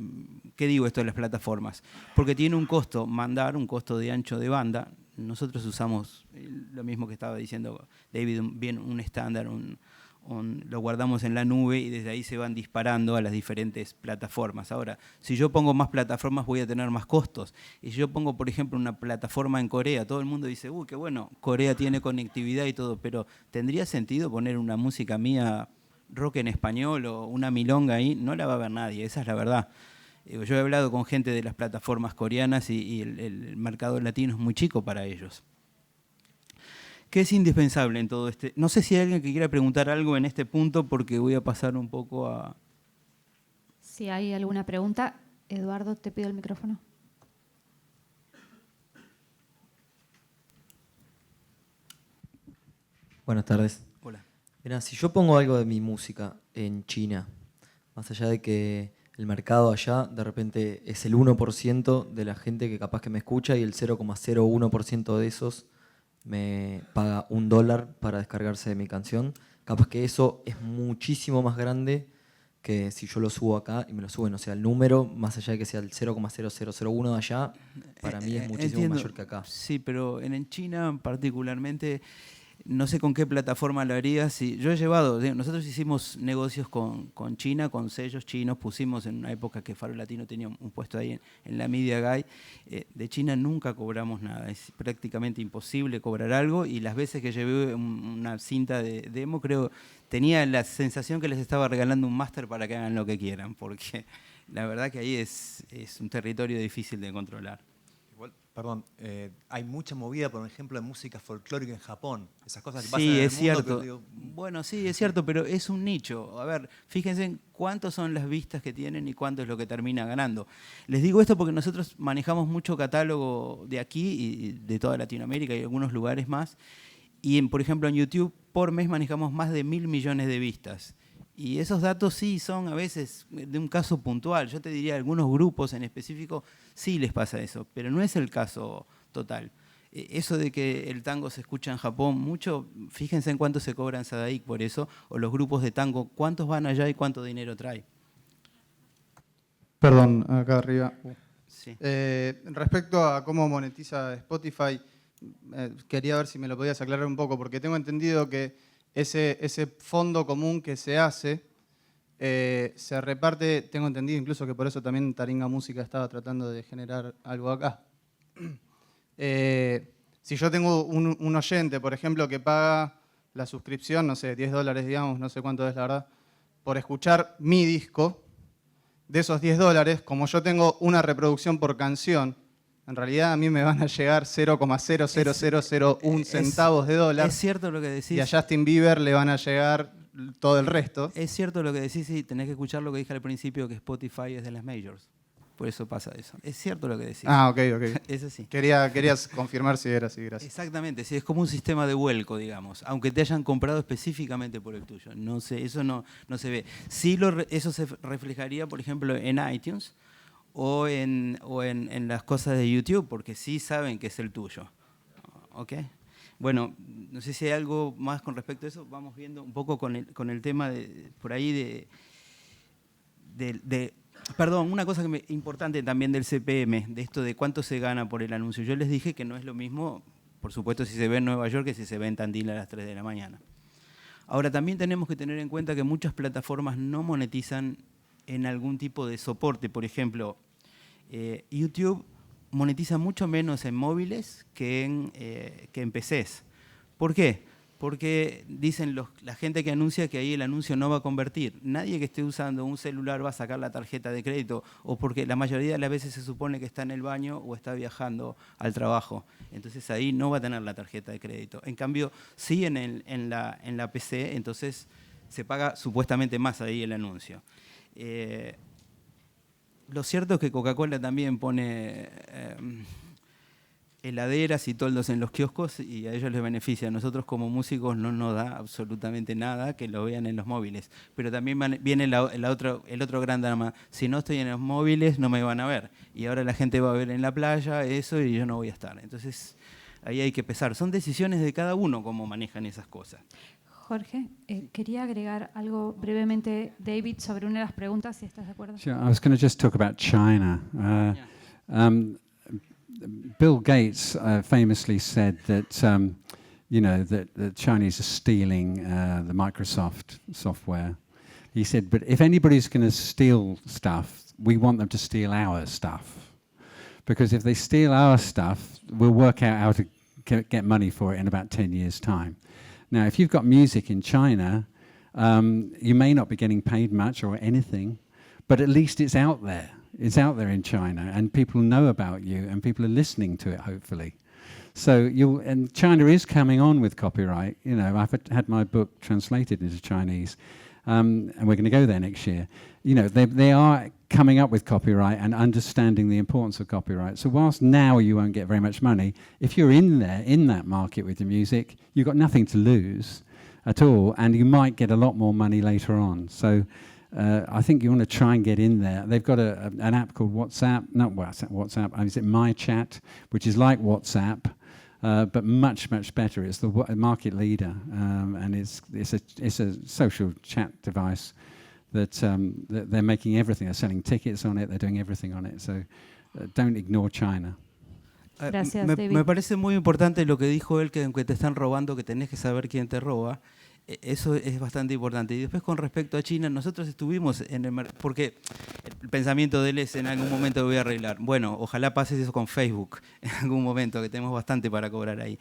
¿qué digo esto de las plataformas? Porque tiene un costo mandar, un costo de ancho de banda. Nosotros usamos lo mismo que estaba diciendo David, bien un estándar, lo guardamos en la nube y desde ahí se van disparando a las diferentes plataformas. Ahora, si yo pongo más plataformas voy a tener más costos. Y si yo pongo, por ejemplo, una plataforma en Corea, todo el mundo dice, qué bueno, Corea tiene conectividad y todo, pero ¿tendría sentido poner una música mía rock en español o una milonga ahí? No la va a ver nadie, esa es la verdad. Yo he hablado con gente de las plataformas coreanas y el mercado latino es muy chico para ellos. ¿Qué es indispensable en todo este? No sé si hay alguien que quiera preguntar algo en este punto porque voy a pasar un poco a... Si hay alguna pregunta, Eduardo, te pido el micrófono. Buenas tardes. Hola. Mirá, si yo pongo algo de mi música en China, más allá de que el mercado allá de repente es el 1% de la gente que capaz que me escucha y el 0,01% de esos me paga $1 para descargarse de mi canción. Capaz que eso es muchísimo más grande que si yo lo subo acá y me lo suben. O sea, el número, más allá de que sea el 0,0001 de allá, para mí es muchísimo Entiendo. mayor que acá. Sí, pero en China particularmente, no sé con qué plataforma lo harías. Yo he llevado, nosotros hicimos negocios con China, con sellos chinos, pusimos en una época que Faro Latino tenía un puesto ahí en la Media Guy. De China nunca cobramos nada, es prácticamente imposible cobrar algo, y las veces que llevé una cinta de demo, creo, tenía la sensación que les estaba regalando un máster para que hagan lo que quieran, porque la verdad que ahí es un territorio difícil de controlar. Igual, perdón, hay mucha movida, por ejemplo, en música folclórica en Japón. Esas cosas que Sí, pasan en el es mundo. cierto. Que digo, Bueno, sí, es cierto, pero es un nicho. A ver, fíjense en cuántos son las vistas que tienen y cuánto es lo que termina ganando. Les digo esto porque nosotros manejamos mucho catálogo de aquí y de toda Latinoamérica y algunos lugares más. Y, por ejemplo, en YouTube por mes manejamos más de 1.000 millones de vistas. Y esos datos sí son a veces de un caso puntual. Yo te diría, algunos grupos en específico sí les pasa eso, pero no es el caso total. Eso de que el tango se escucha en Japón mucho, fíjense en cuánto se cobra en Sadi por eso, o los grupos de tango, cuántos van allá y cuánto dinero trae. Perdón, acá arriba. Sí. Respecto a cómo monetiza Spotify, quería ver si me lo podías aclarar un poco, porque tengo entendido que ese fondo común que se hace se reparte, tengo entendido incluso que por eso también Taringa Música estaba tratando de generar algo acá. Si yo tengo un oyente, por ejemplo, que paga la suscripción, no sé, $10, digamos, no sé cuánto es la verdad, por escuchar mi disco, de esos $10, como yo tengo una reproducción por canción, en realidad a mí me van a llegar 0,00001 centavos de dólar. Es cierto lo que decís. Y a Justin Bieber le van a llegar todo el resto. Es cierto lo que decís, y tenés que escuchar lo que dije al principio, que Spotify es de las majors. Por eso pasa eso. Es cierto lo que decís. Ah, ok. Es así. Querías confirmar si era así, gracias. Exactamente, sí, es como un sistema de vuelco, digamos, aunque te hayan comprado específicamente por el tuyo. No sé, eso no se ve. Sí, eso se reflejaría, por ejemplo, en iTunes o en las cosas de YouTube, porque sí saben que es el tuyo. ¿Ok? Bueno, no sé si hay algo más con respecto a eso. Vamos viendo un poco con el tema por ahí perdón, una cosa importante también del CPM, de esto de cuánto se gana por el anuncio. Yo les dije que no es lo mismo, por supuesto, si se ve en Nueva York que si se ve en Tandil a las 3 de la mañana. Ahora, también tenemos que tener en cuenta que muchas plataformas no monetizan en algún tipo de soporte. Por ejemplo, YouTube monetiza mucho menos en móviles que en PCs. ¿Por qué? Porque dicen la gente que anuncia que ahí el anuncio no va a convertir. Nadie que esté usando un celular va a sacar la tarjeta de crédito, o porque la mayoría de las veces se supone que está en el baño o está viajando al trabajo. Entonces ahí no va a tener la tarjeta de crédito. En cambio, sí en la PC, entonces se paga supuestamente más ahí el anuncio. Lo cierto es que Coca-Cola también pone heladeras y toldos en los kioscos y a ellos les beneficia. A nosotros como músicos no nos da absolutamente nada que lo vean en los móviles. Pero también viene el otro gran drama. Si no estoy en los móviles no me van a ver. Y ahora la gente va a ver en la playa eso y yo no voy a estar. Entonces ahí hay que pesar. Son decisiones de cada uno cómo manejan esas cosas. Jorge, quería agregar algo brevemente, David, sobre una de las preguntas, si estás de acuerdo. Sure, I was going to just talk about China. Bill Gates famously said that, that the Chinese are stealing the Microsoft software. He said, but if anybody's going to steal stuff, we want them to steal our stuff. Because if they steal our stuff, we'll work out how to get money for it in about 10 years' time. Now, if you've got music in China, you may not be getting paid much or anything, but at least it's out there. It's out there in China, and people know about you, and people are listening to it, hopefully. So and China is coming on with copyright. I've had my book translated into Chinese, and we're going to go there next year. They are coming up with copyright and understanding the importance of copyright. So whilst now you won't get very much money, if you're in that market with the music, you've got nothing to lose at all, and you might get a lot more money later on. So I think you want to try and get in there. They've got an app called WhatsApp, not WhatsApp, is it My Chat, which is like WhatsApp, but much, much better. It's the market leader, and it's a social chat device that they're making everything. They're selling tickets on it, they're doing everything on it. So don't ignore China. Gracias, David. Me parece muy importante lo que dijo él, que aunque te están robando, que tenés que saber quién te roba. Eso es bastante importante. Y después, con respecto a China, nosotros estuvimos en el mercado, porque el pensamiento de él es: en algún momento lo voy a arreglar. Bueno, ojalá pase eso con Facebook en algún momento, que tenemos bastante para cobrar ahí.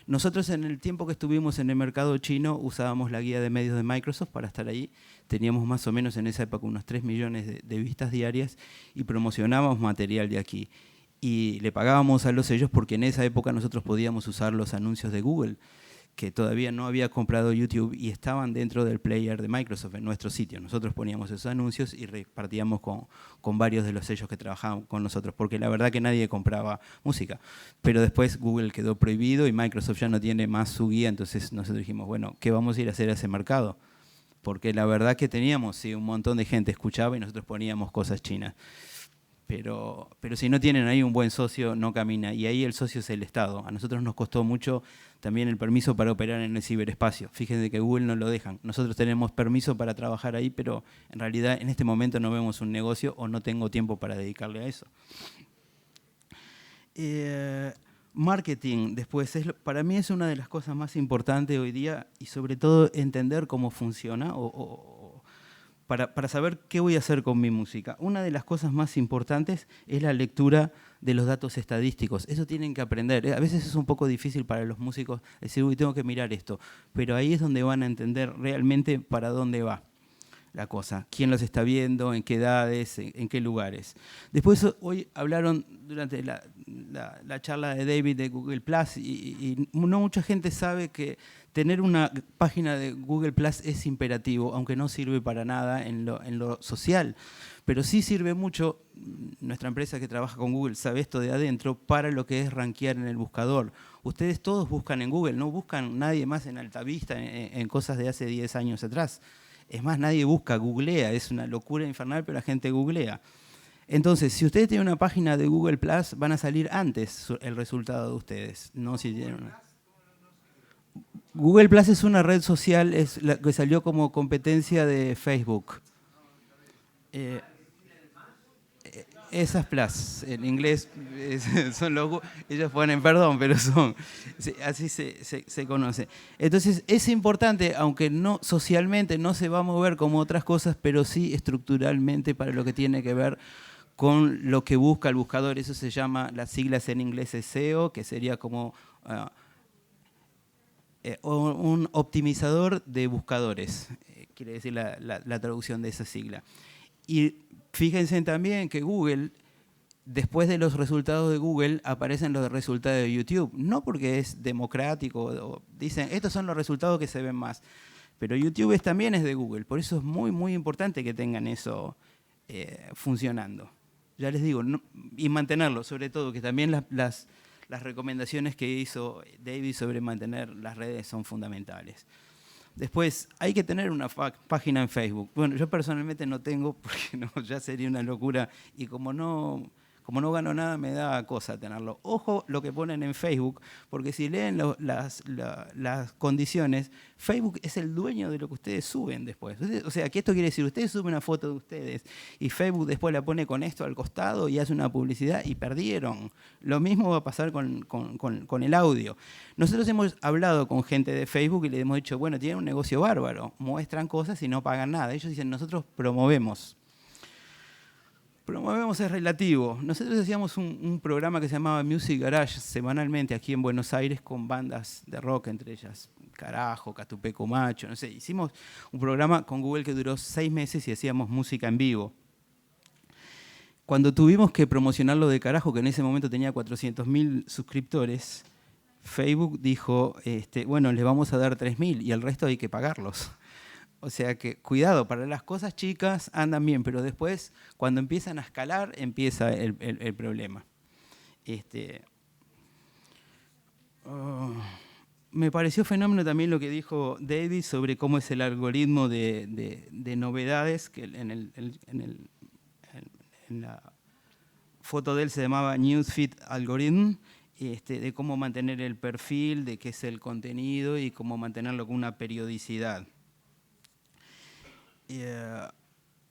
Nosotros, en el tiempo que estuvimos en el mercado chino, usábamos la guía de medios de Microsoft para estar ahí. Teníamos más o menos en esa época unos 3 millones de vistas diarias y promocionábamos material de aquí. Y le pagábamos a los sellos porque en esa época nosotros podíamos usar los anuncios de Google, que todavía no había comprado YouTube y estaban dentro del player de Microsoft en nuestro sitio. Nosotros poníamos esos anuncios y repartíamos con varios de los sellos que trabajaban con nosotros, porque la verdad que nadie compraba música. Pero después Google quedó prohibido y Microsoft ya no tiene más su guía, entonces nosotros dijimos, bueno, ¿qué vamos a ir a hacer a ese mercado? Porque la verdad que teníamos, sí, un montón de gente escuchaba y nosotros poníamos cosas chinas. Pero si no tienen ahí un buen socio, no camina. Y ahí el socio es el Estado. A nosotros nos costó mucho también el permiso para operar en el ciberespacio. Fíjense que Google no lo dejan. Nosotros tenemos permiso para trabajar ahí, pero en realidad en este momento no vemos un negocio o no tengo tiempo para dedicarle a eso. Marketing, después, para mí es una de las cosas más importantes hoy día, y sobre todo entender cómo funciona para saber qué voy a hacer con mi música. Una de las cosas más importantes es la lectura de los datos estadísticos. Eso tienen que aprender. A veces es un poco difícil para los músicos decir, uy, tengo que mirar esto. Pero ahí es donde van a entender realmente para dónde va la cosa. Quién los está viendo, en qué edades, en qué lugares. Después, hoy hablaron durante la charla de David de Google Plus, y no mucha gente sabe que tener una página de Google Plus es imperativo, aunque no sirve para nada en lo social. Pero sí sirve mucho, nuestra empresa que trabaja con Google sabe esto de adentro, para lo que es rankear en el buscador. Ustedes todos buscan en Google, no buscan nadie más en Altavista, en cosas de hace 10 años atrás. Es más, nadie busca, googlea, es una locura infernal, pero la gente googlea. Entonces, si ustedes tienen una página de Google Plus, van a salir antes el resultado de ustedes. No si tienen una. Google Plus es una red social, es la que salió como competencia de Facebook. Esas Plus, en inglés son los, ellos ponen perdón, pero son, así se conoce. Entonces es importante, aunque no socialmente no se va a mover como otras cosas, pero sí estructuralmente para lo que tiene que ver con lo que busca el buscador. Eso se llama, las siglas en inglés es SEO, que sería como un optimizador de buscadores, quiere decir la traducción de esa sigla. Y fíjense también que Google, después de los resultados de Google, aparecen los resultados de YouTube. No porque es democrático, dicen, estos son los resultados que se ven más. Pero YouTube también es de Google, por eso es muy, muy importante que tengan eso funcionando. Ya les digo, y mantenerlo, sobre todo, que también las recomendaciones que hizo David sobre mantener las redes son fundamentales. Después, hay que tener una página en Facebook. Bueno, yo personalmente no tengo, porque no, ya sería una locura, y como no gano nada, me da cosa tenerlo. Ojo lo que ponen en Facebook, porque si leen las condiciones, Facebook es el dueño de lo que ustedes suben después. O sea, que esto quiere decir, ustedes suben una foto de ustedes y Facebook después la pone con esto al costado y hace una publicidad y perdieron. Lo mismo va a pasar con el audio. Nosotros hemos hablado con gente de Facebook y les hemos dicho, bueno, tienen un negocio bárbaro, muestran cosas y no pagan nada. Ellos dicen, nosotros promovemos. Promovemos es relativo. Nosotros hacíamos un programa que se llamaba Music Garage semanalmente aquí en Buenos Aires con bandas de rock, entre ellas Carajo, Catupeco Macho, no sé. Hicimos un programa con Google que duró 6 meses y hacíamos música en vivo. Cuando tuvimos que promocionarlo de Carajo, que en ese momento tenía 400.000 suscriptores, Facebook dijo, bueno, les vamos a dar 3.000 y el resto hay que pagarlos. O sea que, cuidado, para las cosas chicas andan bien, pero después, cuando empiezan a escalar, empieza el problema. me pareció fenómeno también lo que dijo David sobre cómo es el algoritmo de novedades, que en la foto de él se llamaba Newsfeed Algorithm, de cómo mantener el perfil, de qué es el contenido y cómo mantenerlo con una periodicidad.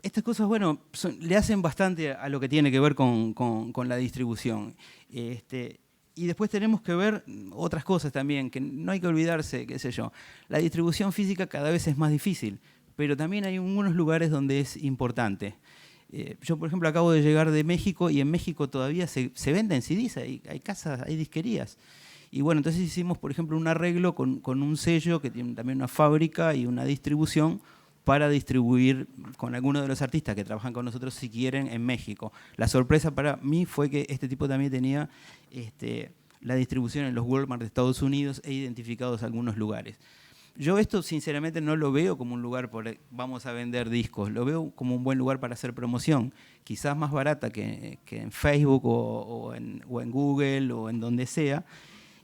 Estas cosas, bueno, le hacen bastante a lo que tiene que ver con la distribución. Y después tenemos que ver otras cosas también, que no hay que olvidarse, qué sé yo. La distribución física cada vez es más difícil, pero también hay algunos lugares donde es importante. Yo, por ejemplo, acabo de llegar de México y en México todavía se venden CDs, hay casas, hay disquerías. Y bueno, entonces hicimos, por ejemplo, un arreglo con un sello que tiene también una fábrica y una distribución para distribuir con algunos de los artistas que trabajan con nosotros, si quieren, en México. La sorpresa para mí fue que este tipo también tenía la distribución en los Walmart de Estados Unidos e identificados algunos lugares. Yo esto, sinceramente, no lo veo como un lugar por vamos a vender discos, lo veo como un buen lugar para hacer promoción, quizás más barata que en Facebook o en Google o en donde sea,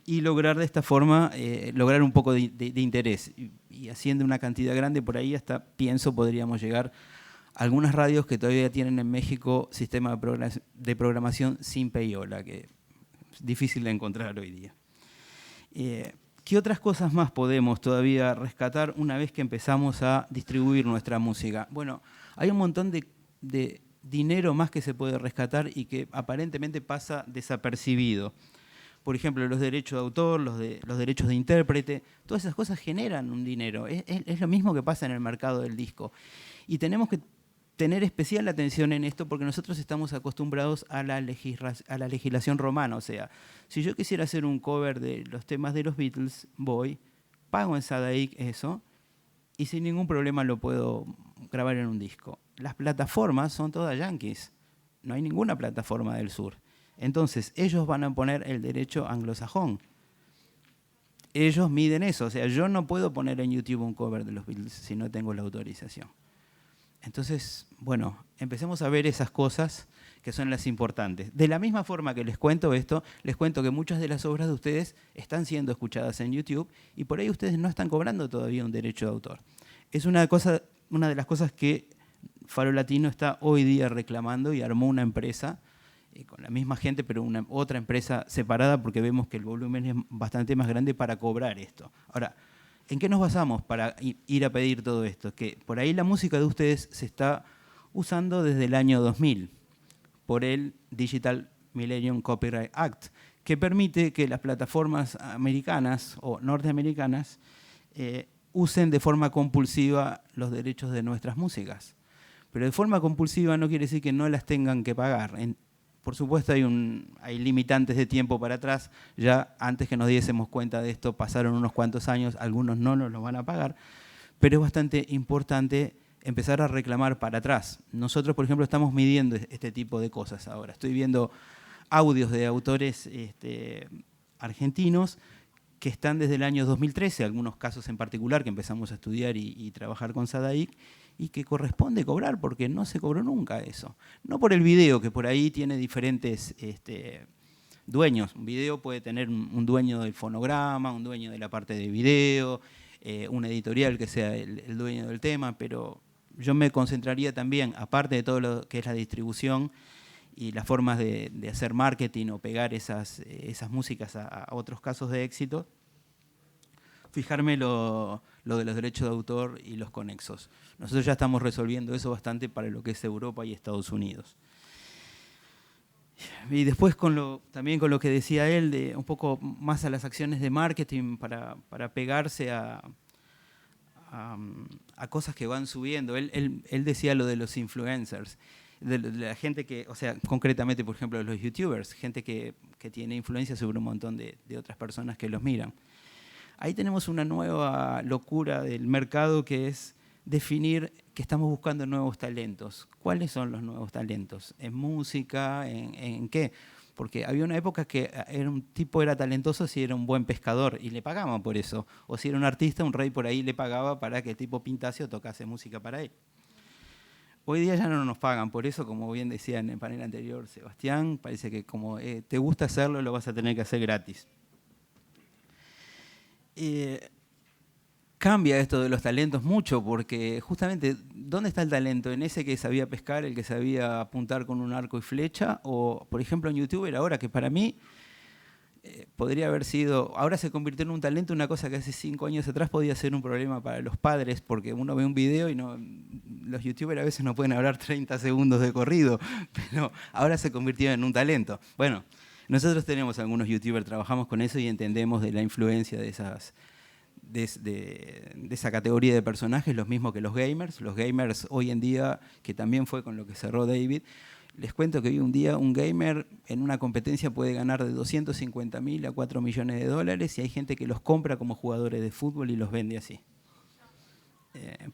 y lograr de esta forma, lograr un poco de interés. Y haciendo una cantidad grande, por ahí hasta pienso podríamos llegar a algunas radios que todavía tienen en México sistema de programación sin payola, que es difícil de encontrar hoy día. ¿Qué otras cosas más podemos todavía rescatar una vez que empezamos a distribuir nuestra música? Bueno, hay un montón de dinero más que se puede rescatar y que aparentemente pasa desapercibido. Por ejemplo, los derechos de autor, los derechos de intérprete, todas esas cosas generan un dinero. Es lo mismo que pasa en el mercado del disco. Y tenemos que tener especial atención en esto porque nosotros estamos acostumbrados a la legislación romana. O sea, si yo quisiera hacer un cover de los temas de los Beatles, voy, pago en Sadi eso y sin ningún problema lo puedo grabar en un disco. Las plataformas son todas yanquis. No hay ninguna plataforma del sur. Entonces, ellos van a poner el derecho anglosajón. Ellos miden eso. O sea, yo no puedo poner en YouTube un cover de los Beatles si no tengo la autorización. Entonces, bueno, empecemos a ver esas cosas que son las importantes. De la misma forma que les cuento esto, les cuento que muchas de las obras de ustedes están siendo escuchadas en YouTube y por ahí ustedes no están cobrando todavía un derecho de autor. Es una de las cosas que Faro Latino está hoy día reclamando y armó una empresa con la misma gente, pero otra empresa separada porque vemos que el volumen es bastante más grande para cobrar esto. Ahora, ¿en qué nos basamos para ir a pedir todo esto? Que por ahí la música de ustedes se está usando desde el año 2000 por el Digital Millennium Copyright Act, que permite que las plataformas americanas o norteamericanas usen de forma compulsiva los derechos de nuestras músicas. Pero de forma compulsiva no quiere decir que no las tengan que pagar. Por supuesto hay limitantes de tiempo para atrás, ya antes que nos diésemos cuenta de esto pasaron unos cuantos años, algunos no nos lo van a pagar, pero es bastante importante empezar a reclamar para atrás. Nosotros, por ejemplo, estamos midiendo este tipo de cosas ahora. Estoy viendo audios de autores argentinos que están desde el año 2013, algunos casos en particular que empezamos a estudiar y trabajar con Sadi, y que corresponde cobrar porque no se cobró nunca eso. No por el video, que por ahí tiene diferentes dueños. Un video puede tener un dueño del fonograma, un dueño de la parte de video, una editorial que sea el dueño del tema, pero yo me concentraría también, aparte de todo lo que es la distribución y las formas de hacer marketing o pegar esas músicas a otros casos de éxito, fijarme lo de los derechos de autor y los conexos. Nosotros ya estamos resolviendo eso bastante para lo que es Europa y Estados Unidos. Y después también con lo que decía él, de un poco más a las acciones de marketing para pegarse a cosas que van subiendo. Él decía lo de los influencers, de la gente que, o sea, concretamente, por ejemplo, los youtubers, gente que tiene influencia sobre un montón de otras personas que los miran. Ahí tenemos una nueva locura del mercado que es definir que estamos buscando nuevos talentos. ¿Cuáles son los nuevos talentos? ¿En música? ¿En qué? Porque había una época que un tipo era talentoso si era un buen pescador y le pagaban por eso. O si era un artista, un rey por ahí le pagaba para que el tipo pintase o tocase música para él. Hoy día ya no nos pagan por eso, como bien decía en el panel anterior Sebastián, parece que como te gusta hacerlo lo vas a tener que hacer gratis. Cambia esto de los talentos mucho, porque justamente, ¿dónde está el talento? ¿En ese que sabía pescar, el que sabía apuntar con un arco y flecha? O, por ejemplo, en YouTuber ahora, que para mí podría haber sido, ahora se convirtió en un talento, una cosa que hace 5 años atrás podía ser un problema para los padres, porque uno ve un video y los youtubers a veces no pueden hablar 30 segundos de corrido, pero ahora se convirtió en un talento. Bueno, nosotros tenemos algunos youtubers, trabajamos con eso y entendemos de la influencia de esa categoría de personajes, los mismos que los gamers. Los gamers hoy en día, que también fue con lo que cerró David, les cuento que hoy un día un gamer en una competencia puede ganar de 250.000 a 4 millones de dólares y hay gente que los compra como jugadores de fútbol y los vende así.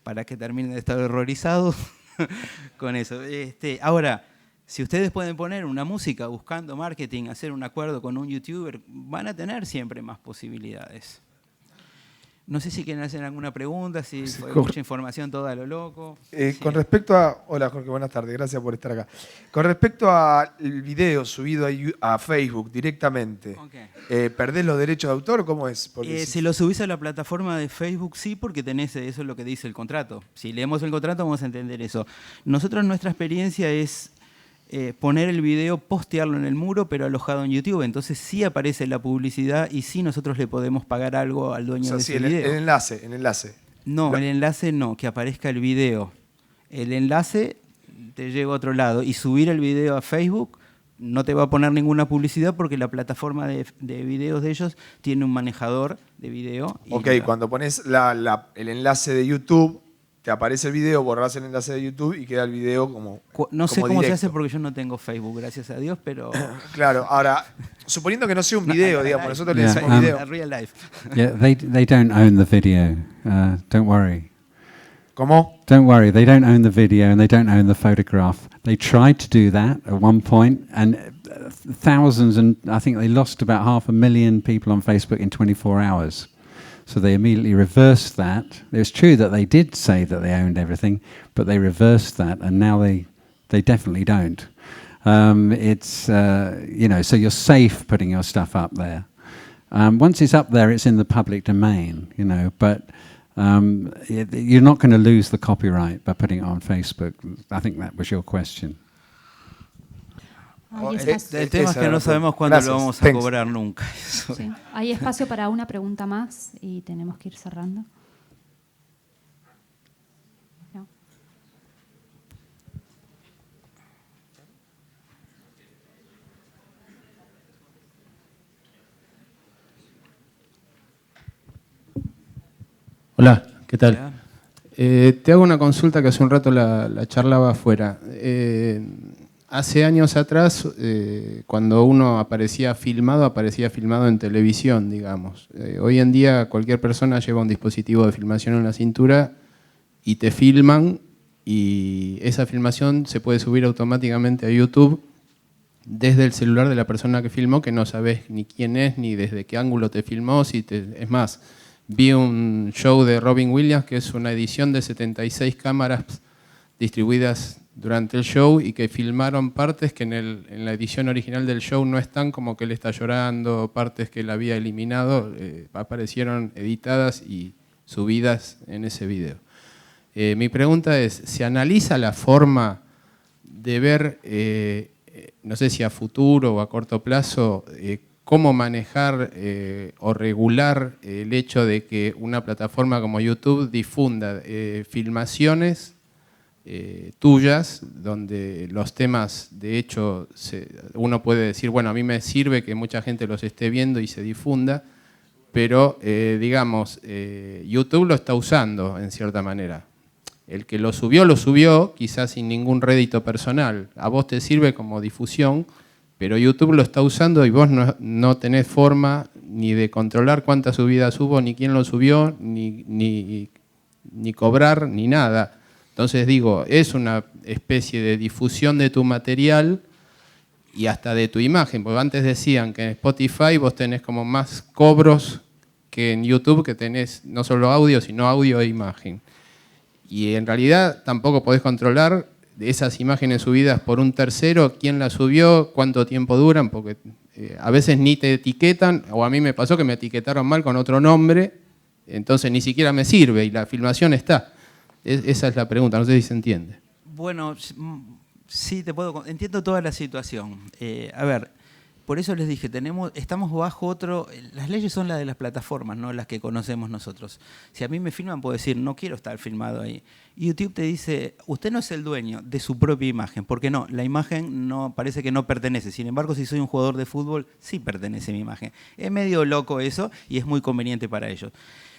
Para que terminen de estar horrorizados con eso. Ahora, si ustedes pueden poner una música buscando marketing, hacer un acuerdo con un youtuber, van a tener siempre más posibilidades. No sé si quieren hacer alguna pregunta, si fue mucha información toda a lo loco. Sí. Con respecto a... Hola Jorge, buenas tardes, gracias por estar acá. Con respecto al video subido a Facebook directamente, okay. ¿Perdés los derechos de autor? ¿Cómo es? Si lo subís a la plataforma de Facebook, sí, porque tenés, eso es lo que dice el contrato. Si leemos el contrato vamos a entender eso. Nosotros, nuestra experiencia es poner el video, postearlo en el muro, pero alojado en YouTube. Entonces sí aparece la publicidad y sí nosotros le podemos pagar algo al dueño de ese video. El enlace. No, el enlace no, que aparezca el video. El enlace te lleva a otro lado. Y subir el video a Facebook no te va a poner ninguna publicidad porque la plataforma de videos de ellos tiene un manejador de video. Ok, cuando pones el enlace de YouTube, te aparece el video, borrás el enlace de YouTube y queda el video como no sé cómo directo. se hace porque yo no tengo Facebook, gracias a Dios, pero... Claro, ahora, suponiendo que no sea un video, digamos, nosotros le decimos video. Real life. Yeah, they don't own the video. Don't worry. ¿Cómo? Don't worry, they don't own the video and they don't own the photograph. They tried to do that at one point and thousands, and I think they lost about 500,000 people on Facebook in 24 hours. So they immediately reversed that. It's true that they did say that they owned everything, but they reversed that, and now they definitely don't. So you're safe putting your stuff up there. Once it's up there, it's in the public domain, but you're not going to lose the copyright by putting it on Facebook. I think that was your question. El tema es que no sabemos cuándo lo vamos a cobrar nunca. Sí. Hay espacio para una pregunta más y tenemos que ir cerrando. No. Hola, ¿qué tal? Te hago una consulta que hace un rato la charlaba afuera. Hace años atrás, cuando uno aparecía filmado en televisión, digamos. Hoy en día cualquier persona lleva un dispositivo de filmación en la cintura y te filman y esa filmación se puede subir automáticamente a YouTube desde el celular de la persona que filmó, que no sabes ni quién es, ni desde qué ángulo te filmó. Es más, vi un show de Robin Williams, que es una edición de 76 cámaras distribuidas durante el show y que filmaron partes que en la edición original del show no están, como que él está llorando, partes que él había eliminado, aparecieron editadas y subidas en ese video. Mi pregunta es, ¿se analiza la forma de ver, no sé si a futuro o a corto plazo, cómo manejar o regular el hecho de que una plataforma como YouTube difunda filmaciones tuyas, donde los temas, de hecho, uno puede decir, bueno, a mí me sirve que mucha gente los esté viendo y se difunda, pero, digamos, YouTube lo está usando en cierta manera. El que lo subió, quizás sin ningún rédito personal. A vos te sirve como difusión, pero YouTube lo está usando y vos no tenés forma ni de controlar cuántas subidas hubo, ni quién lo subió, ni cobrar, ni nada. Entonces digo, es una especie de difusión de tu material y hasta de tu imagen, porque antes decían que en Spotify vos tenés como más cobros que en YouTube, que tenés no solo audio, sino audio e imagen. Y en realidad tampoco podés controlar esas imágenes subidas por un tercero, quién las subió, cuánto tiempo duran, porque a veces ni te etiquetan, o a mí me pasó que me etiquetaron mal con otro nombre, entonces ni siquiera me sirve y la filmación está. Esa es la pregunta, no sé si se entiende. Bueno, sí, entiendo toda la situación. A ver, por eso les dije, estamos bajo las leyes son las de las plataformas, no las que conocemos nosotros. Si a mí me filman, puedo decir, no quiero estar filmado ahí. YouTube te dice, usted no es el dueño de su propia imagen, porque no, la imagen parece que no pertenece. Sin embargo, si soy un jugador de fútbol, sí pertenece mi imagen. Es medio loco eso y es muy conveniente para ellos.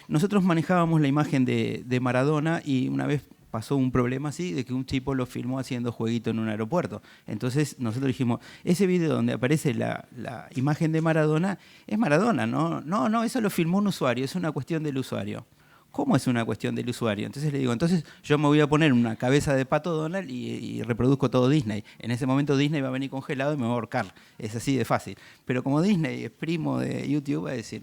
Nosotros manejábamos la imagen de Maradona y una vez pasó un problema así, de que un tipo lo filmó haciendo jueguito en un aeropuerto. Entonces nosotros dijimos, ese video donde aparece la imagen de Maradona, es Maradona, ¿no? No, eso lo filmó un usuario, es una cuestión del usuario. ¿Cómo es una cuestión del usuario? Entonces le digo, entonces yo me voy a poner una cabeza de Pato Donald y reproduzco todo Disney. En ese momento Disney va a venir congelado y me va a ahorcar. Es así de fácil. Pero como Disney es primo de YouTube, va a decir,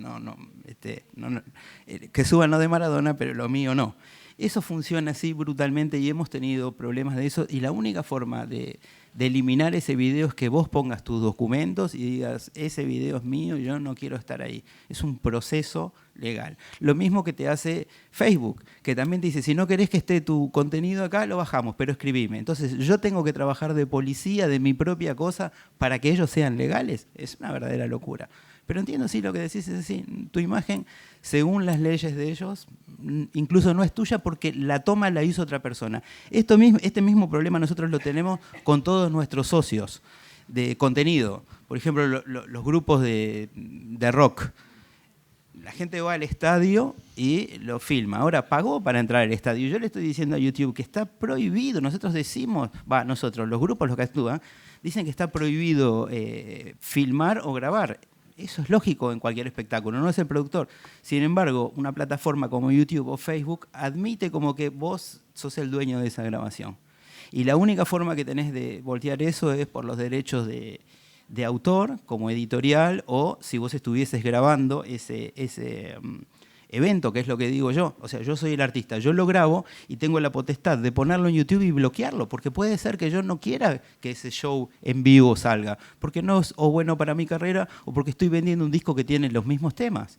que suban lo de Maradona, pero lo mío no. Eso funciona así brutalmente y hemos tenido problemas de eso. Y la única forma de eliminar ese video es que vos pongas tus documentos y digas, ese video es mío, yo no quiero estar ahí. Es un proceso legal. Lo mismo que te hace Facebook, que también te dice, si no querés que esté tu contenido acá, lo bajamos, pero escribime. Entonces, yo tengo que trabajar de policía de mi propia cosa para que ellos sean legales. Es una verdadera locura. Pero entiendo, sí, lo que decís es así. Tu imagen, según las leyes de ellos, incluso no es tuya porque la toma la hizo otra persona. Este mismo problema nosotros lo tenemos con todos nuestros socios de contenido. Por ejemplo, los grupos de rock. La gente va al estadio y lo filma. Ahora, pagó para entrar al estadio. Yo le estoy diciendo a YouTube que está prohibido. Nosotros decimos, los grupos, los que actúan, dicen que está prohibido filmar o grabar. Eso es lógico en cualquier espectáculo, no es el productor. Sin embargo, una plataforma como YouTube o Facebook admite como que vos sos el dueño de esa grabación. Y la única forma que tenés de voltear eso es por los derechos de autor, como editorial, o si vos estuvieses grabando ese evento, que es lo que digo yo. O sea, yo soy el artista, yo lo grabo y tengo la potestad de ponerlo en YouTube y bloquearlo, porque puede ser que yo no quiera que ese show en vivo salga, porque no es o bueno para mi carrera o porque estoy vendiendo un disco que tiene los mismos temas.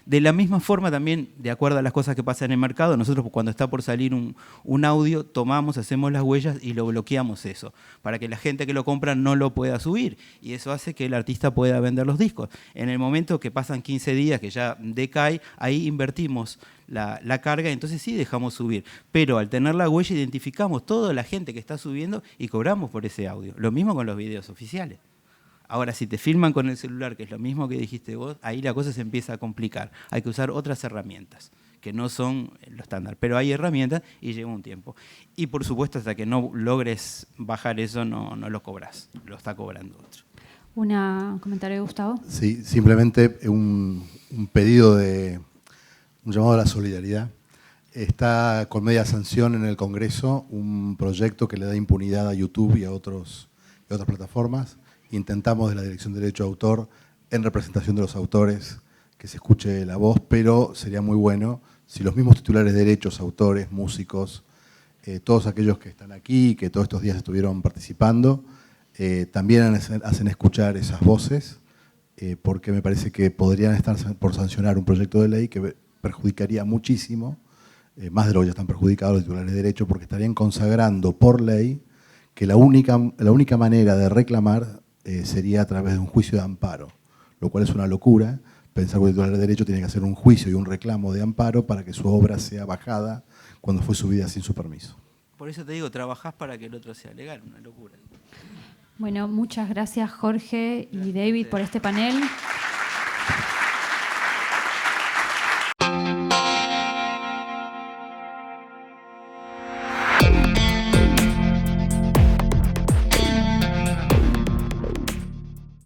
De la misma forma también, de acuerdo a las cosas que pasan en el mercado, nosotros cuando está por salir un audio, tomamos, hacemos las huellas y lo bloqueamos eso, para que la gente que lo compra no lo pueda subir. Y eso hace que el artista pueda vender los discos. En el momento que pasan 15 días, que ya decae, ahí invertimos la carga, entonces sí dejamos subir. Pero al tener la huella identificamos toda la gente que está subiendo y cobramos por ese audio. Lo mismo con los videos oficiales. Ahora, si te filman con el celular, que es lo mismo que dijiste vos, ahí la cosa se empieza a complicar. Hay que usar otras herramientas, que no son lo estándar. Pero hay herramientas y lleva un tiempo. Y por supuesto, hasta que no logres bajar eso, no lo cobras. Lo está cobrando otro. ¿Un comentario de Gustavo? Sí, simplemente un pedido un llamado a la solidaridad. Está con media sanción en el Congreso un proyecto que le da impunidad a YouTube y a otras plataformas. Intentamos de la Dirección de Derecho de Autor, en representación de los autores, que se escuche la voz, pero sería muy bueno si los mismos titulares de derechos, autores, músicos, todos aquellos que están aquí, que todos estos días estuvieron participando, también hacen escuchar esas voces, porque me parece que podrían estar por sancionar un proyecto de ley que perjudicaría muchísimo, más de lo que ya están perjudicados los titulares de derecho, porque estarían consagrando por ley que la única manera de reclamar sería a través de un juicio de amparo, lo cual es una locura. Pensar que el titular de derecho tiene que hacer un juicio y un reclamo de amparo para que su obra sea bajada cuando fue subida sin su permiso. Por eso te digo, trabajás para que el otro sea legal, una locura. Bueno, muchas gracias Jorge y David por este panel.